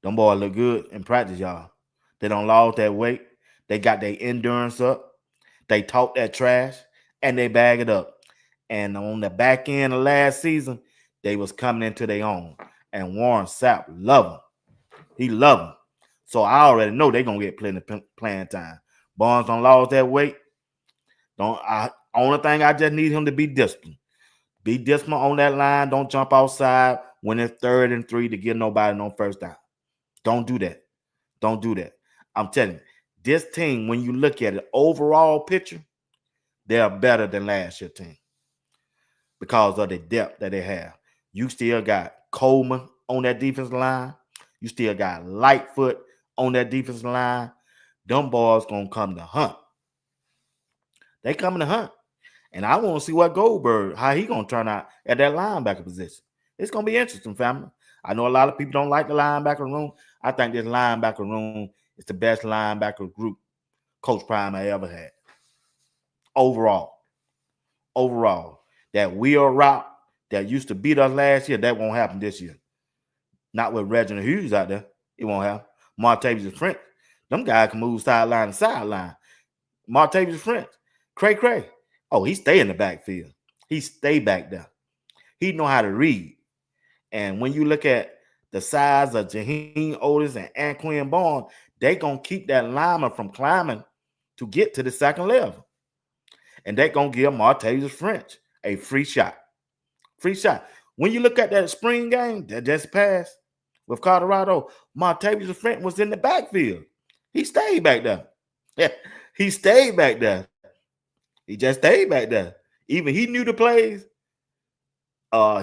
Them boys look good in practice, y'all. They don't lose that weight. They got their endurance up. They talk that trash, and they bag it up. And on the back end of last season, they was coming into their own. And Warren Sapp love them. He love them. So I already know they're going to get plenty of playing time. Barnes don't lose that weight. Only thing I just need him to be disciplined. Be disciplined on that line. Don't jump outside when it's 3rd and 3 to get nobody no first down. Don't do that. Don't do that. I'm telling you, this team, when you look at it, overall picture, they're better than last year's team because of the depth that they have. You still got Coleman on that defensive line. You still got Lightfoot on that defensive line. Them boys going to come to hunt. They coming to hunt. And I want to see what Goldberg, how he going to turn out at that linebacker position. It's going to be interesting, family. I know a lot of people don't like the linebacker room. I think this linebacker room is the best linebacker group Coach Prime I ever had. Overall, that wheel route that used to beat us last year, that won't happen this year. Not with Reginald Hughes out there. It won't happen. Martavis French, them guys can move sideline to sideline. Martavis French, Cray. Oh, he stay in the backfield. He stay back there. He know how to read. And when you look at the size of Jaheim Otis and Anquan Barnes, they going to keep that lineman from climbing to get to the second level. And they're going to give Martavis French a free shot. Free shot. When you look at that spring game that just passed with Colorado, Martavis French was in the backfield. He stayed back there. Yeah, he stayed back there. He just stayed back there. Even he knew the plays.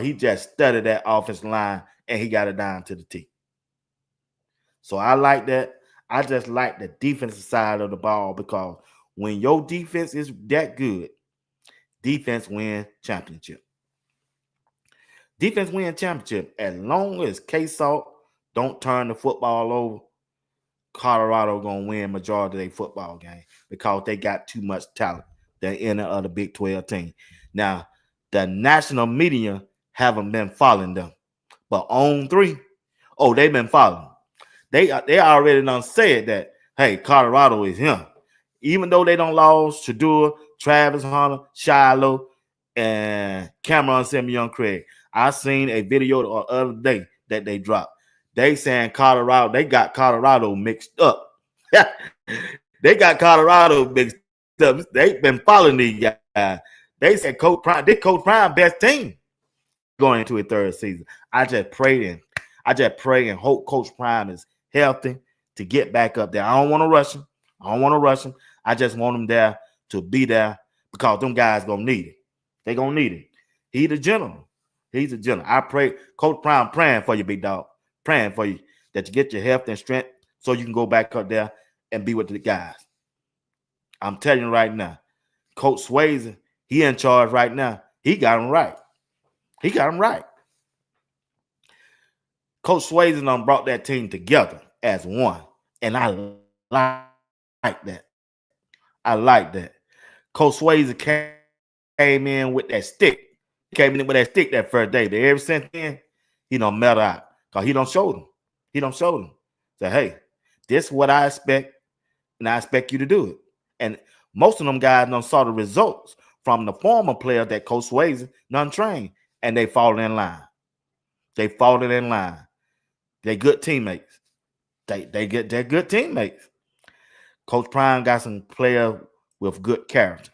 He just studied that offensive line and he got it down to the T. So I like that. I just like the defensive side of the ball because when your defense is that good, defense win championship. Defense win championship. As long as K-Salt don't turn the football over, Colorado going to win majority of their football game because they got too much talent. They're in the other Big 12 team. Now, the national media haven't been following them. But on 3, they've been following. They already done said that, hey, Colorado is him. Even though they don't lose Shadeur, Travis Hunter, Shiloh, and Cameron Simeon Craig. I seen a video the other day that they dropped. They saying Colorado, they got Colorado mixed up. They got Colorado mixed up. They've been following these guys. They said Coach Prime best team going into his 3rd season. I just pray and hope Coach Prime is healthy to get back up there. I don't want to rush him. I just want him there to be there because them guys gonna need it. They gonna need it. He's the general. I pray, Coach Prime, praying for you, big dog. Praying for you that you get your health and strength so you can go back up there and be with the guys. I'm telling you right now, Coach Swayze, he in charge right now. He got him right. Coach Swayze done brought that team together as one. And I like that. Coach Swayze came in with that stick. That first day. But ever since then, he done melted out. Because he done showed them. Say, hey, this is what I expect, and I expect you to do it. And most of them guys done saw the results from the former players that Coach Swayze done trained, and they fallen in line. They good teammates. They're good teammates. Coach Prime got some players with good character.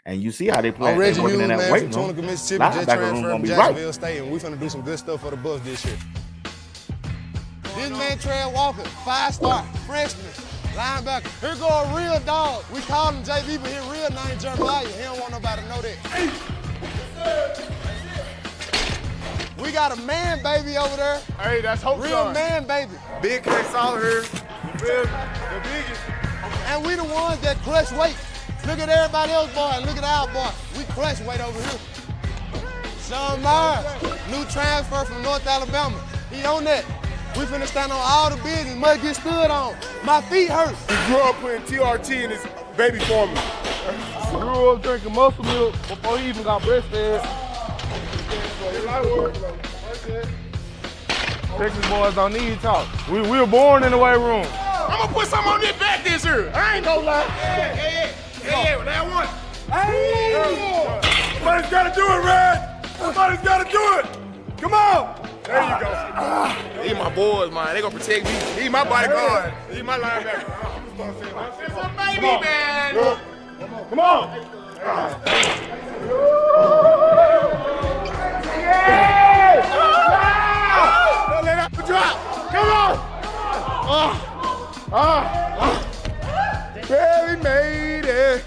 And you see how they play. I'm Reggie working in Hughes, that man, weight from room. Tunica, Mississippi. Just transferred from Jacksonville Right. State, and we're going to do some good stuff for the Buffs this year. This man, Trey Walker, 5-star, freshman, linebacker. Here go a real dog. We call him JB, but his real name Jeremiah. He don't want nobody to know that. We got a man baby over there. Hey, that's Hope Real Son. man baby. Big K Solid here. The biggest. And we the ones that clutch weight. Look at everybody else, boy, and look at our boy. We clutch weight over here. Sean Myers, new transfer from North Alabama. He on that. We finna stand on all the business. Must get stood on. My feet hurt. He grew up putting TRT in his baby formula. He grew up drinking muscle milk before he even got breastfed. Texas boys don't need talk. We were born in the weight room. I'm gonna put something on this back this year. I ain't gonna lie. Hey, that one. Hey! Somebody's gotta do it, Red. Somebody's gotta do it. Come on. There you go. These my boys, man. They gonna protect me. These my bodyguard. These my linebacker. It's a baby, man. Come on. Yeah! Don't let that drop. Come on. Barely made it.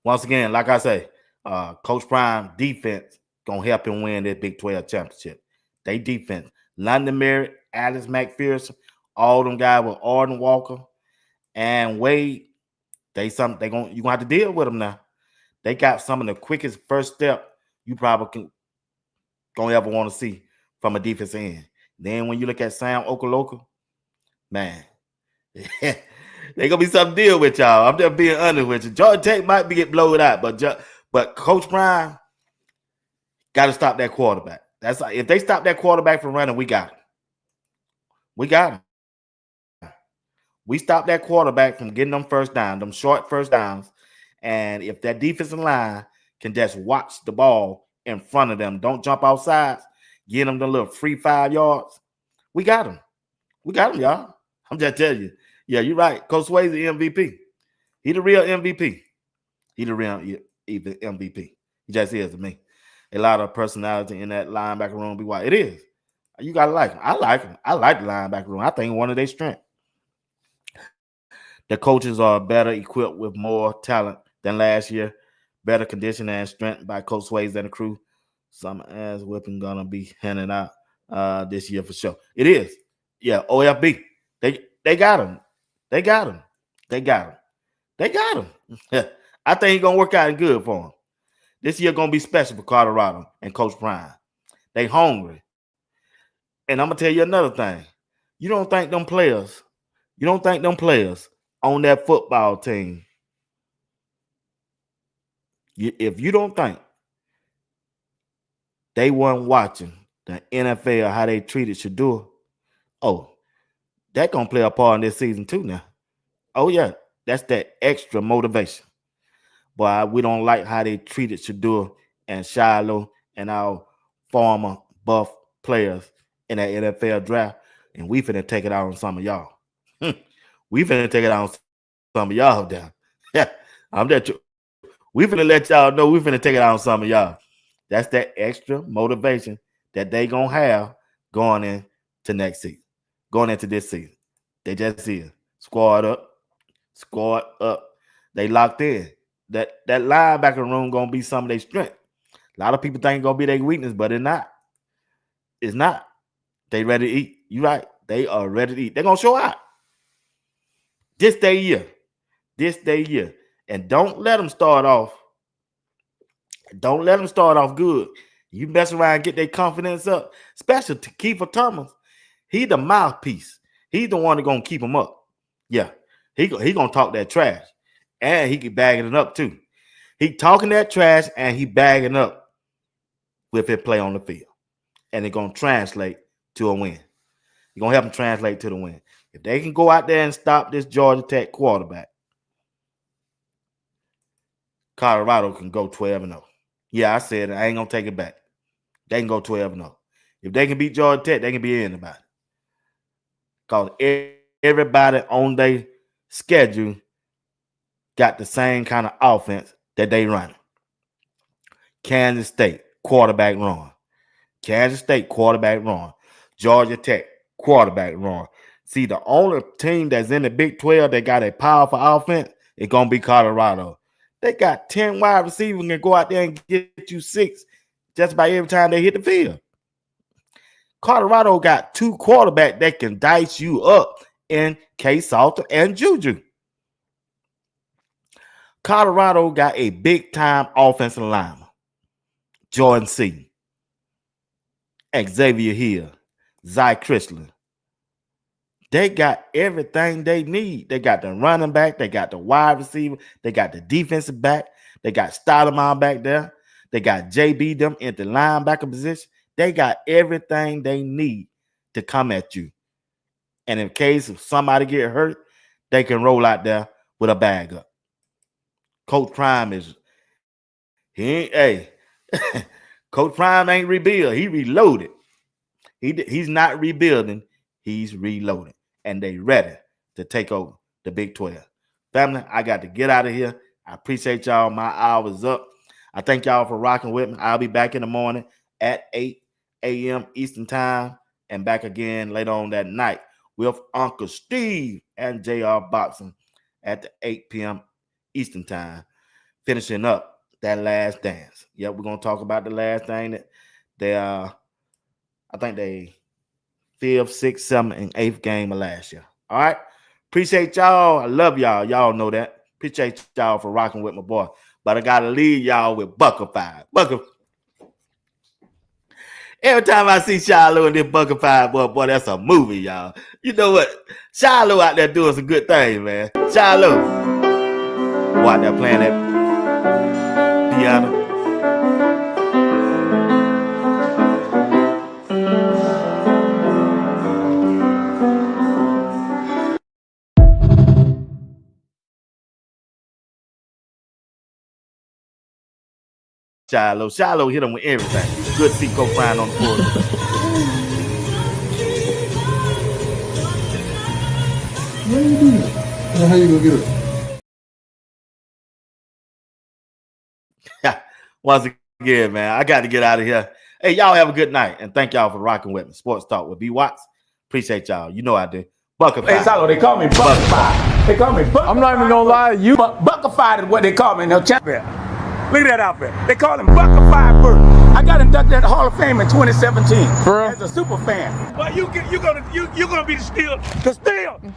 Once again, like I say, Coach Prime defense gonna help him win this Big 12 championship. They defense, London Merritt, Alex McPherson, all them guys with Arden Walker and Wade. You gonna have to deal with them now. They got some of the quickest first step you probably gonna ever want to see from a defense end. Then when you look at Sam Okaloka, man, they gonna be something to deal with, y'all. I'm just being honest with you. Georgia Tech might be get blown out, but Coach Prime got to stop that quarterback. That's if they stop that quarterback from running, we got him. We got him. We stop that quarterback from getting them first down, them short first downs. And if that defensive line can just watch the ball in front of them, don't jump outside, get them the little free 5 yards, we got him. We got him, y'all. I'm just telling you. Yeah, you're right. Coach Sway's the MVP. He the real MVP. He the real MVP. He just is to me. A lot of personality in that linebacker room. Be why it is. You gotta like him. I like him. I like the linebacker room. I think one of their strengths. The coaches are better equipped with more talent than last year. Better condition and strength by Coach Swayze and the crew. Some ass whipping gonna be handed out this year for sure. It is. Yeah, OFB. They got him. They got him. They got him. They got him. I think he's gonna work out good for him. This year gonna be special for Colorado and Coach Prime. They hungry. And I'm gonna tell you another thing. You don't think them players on that football team, if you don't think they weren't watching the NFL, how they treated Shadeur, that gonna play a part in this season too now. Oh yeah, that's that extra motivation. But we don't like how they treated Shadeur and Shiloh and our former buff players in that NFL draft, and we finna take it out on some of y'all. We finna take it out on some of y'all down. Yeah, we finna let y'all know we finna take it out on some of y'all. That's that extra motivation that they gonna have going into next season, going into this season. They just see squad up. They locked in. That linebacker room gonna be some of their strength. A lot of people think it's gonna be their weakness, but it's not. It's not. They ready to eat. You right. They are ready to eat. They're gonna show out. This day year. And don't let them start off. Don't let them start off good. You mess around and get their confidence up, especially to Kiefer Thomas. He the mouthpiece. He's the one that's gonna keep them up. Yeah, he gonna talk that trash, and he can bagging it up too. He talking that trash and he bagging up with his play on the field, and it's gonna translate to a win. You're gonna help them translate to the win. If they can go out there and stop this Georgia Tech quarterback, Colorado can go 12-0. Yeah, I said it. I ain't gonna take it back. They can go 12-0. If they can beat Georgia Tech, they can be in about it. Because everybody on their schedule got the same kind of offense that they run. Kansas State, quarterback run. Kansas State, quarterback run. Georgia Tech, quarterback run. See, the only team that's in the Big 12 that got a powerful offense is going to be Colorado. They got 10 wide receivers and can go out there and get you 6 just about every time they hit the field. Colorado got 2 quarterbacks that can dice you up in K. Salter and Juju. Colorado got a big-time offensive lineman. Jordan C. Xavier Hill. Zy Chrysler. They got everything they need. They got the running back. They got the wide receiver. They got the defensive back. They got Stoudemire back there. They got JB them in the linebacker position. They got everything they need to come at you. And in case if somebody get hurt, they can roll out there with a bag up. Coach Prime Coach Prime ain't rebuild. He reloaded. He's not rebuilding. He's reloading. And they ready to take over the Big 12. Family, I got to get out of here. I appreciate y'all. My hour's up. I thank y'all for rocking with me. I'll be back in the morning at 8 a.m. Eastern Time and back again later on that night with Uncle Steve and JR Boxing at the 8 p.m. Eastern Time, finishing up that last dance. Yep, we're going to talk about the last thing that they I think they 5th, 6th, 7th, and 8th game of last year. All right. Appreciate y'all. I love y'all. Y'all know that. Appreciate y'all for rocking with my boy. But I got to leave y'all with Bucker 5. Every time I see Shiloh in this Bucker 5, boy, that's a movie, y'all. You know what? Shiloh out there doing some good things, man. Shiloh. Boy, out there playing that piano. Shiloh hit him with everything. Good to see Coach Prime on the board. What are you doing? How you gonna get it? Once again, man, I got to get out of here. Hey, y'all have a good night, and thank y'all for rocking with me. Sports Talk with B. Watts. Appreciate y'all. You know I do. Bucker 5. Hey, Shiloh, they call me Bucker 5. They call me Bucker. I'm not even gonna lie, you Bucker 5 is what they call me in the champion. Look at that outfit. They call him Bucker 5 Bird. I got inducted at the Hall of Fame in 2017 as a super fan. But you're gonna be the steal.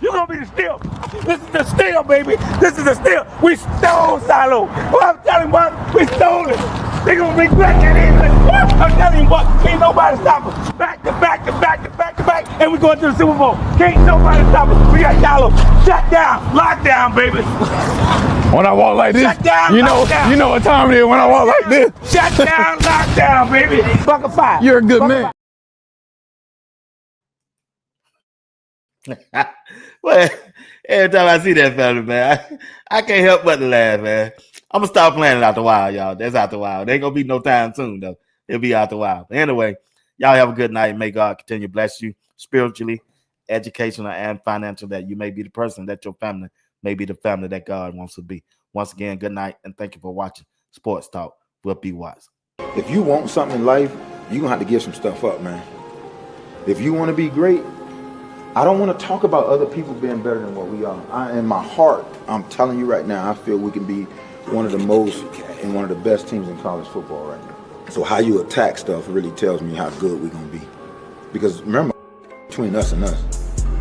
You're gonna be the steal. This is the steal, baby. This is the steal. We stole Shiloh. Well, I'm telling you what, we stole it. They're gonna regret that. I'm telling you what, can't nobody stop us. Back to back to back to back to back, and we're going to the Super Bowl. Can't nobody stop us. We got Shiloh. Shut down, lock down, baby. when I walk like this, shut down, you know what time it is when I walk like this. Shut down, lock down, baby. Bucker 5. You're a good man. Well, every time I see that family, man, I can't help but to laugh, man. I'm gonna start playing it out the wild, y'all. That's out the wild. There ain't gonna be no time soon, though. It'll be out the wild. But anyway, y'all have a good night. May God continue to bless you spiritually, educational, and financial, that you may be the person that your family may be the family that God wants to be. Once again, good night, and thank you for watching Sports Talk with B. Watts. If you want something in life, you're gonna have to give some stuff up, man. If you want to be great, I don't want to talk about other people being better than what we are. In my heart, I'm telling you right now, I feel we can be one of the most and one of the best teams in college football right now. So how you attack stuff really tells me how good we're going to be. Because remember, between us and us,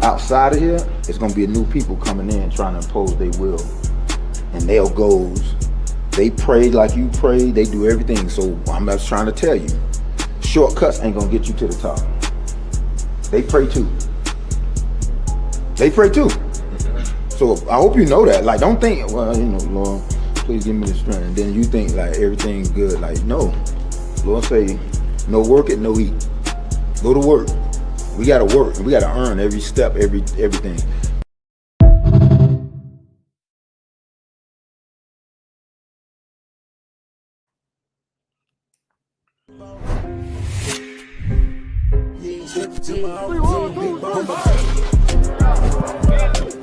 outside of here, it's going to be new people coming in trying to impose their will and their goals. They pray like you pray. They do everything. So I'm just trying to tell you, shortcuts ain't going to get you to the top. They pray too. They pray too. So I hope you know that. Like, don't think, well, Lord, please give me the strength. And then you think like everything's good. Like, no. Lord say, no work and no eat. Go to work. We gotta work and we gotta earn every step, everything.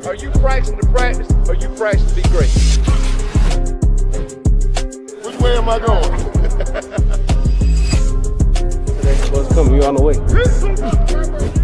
Are you practicing to practice, or you practicing to be great? Which way am I going? What's coming? You on the way.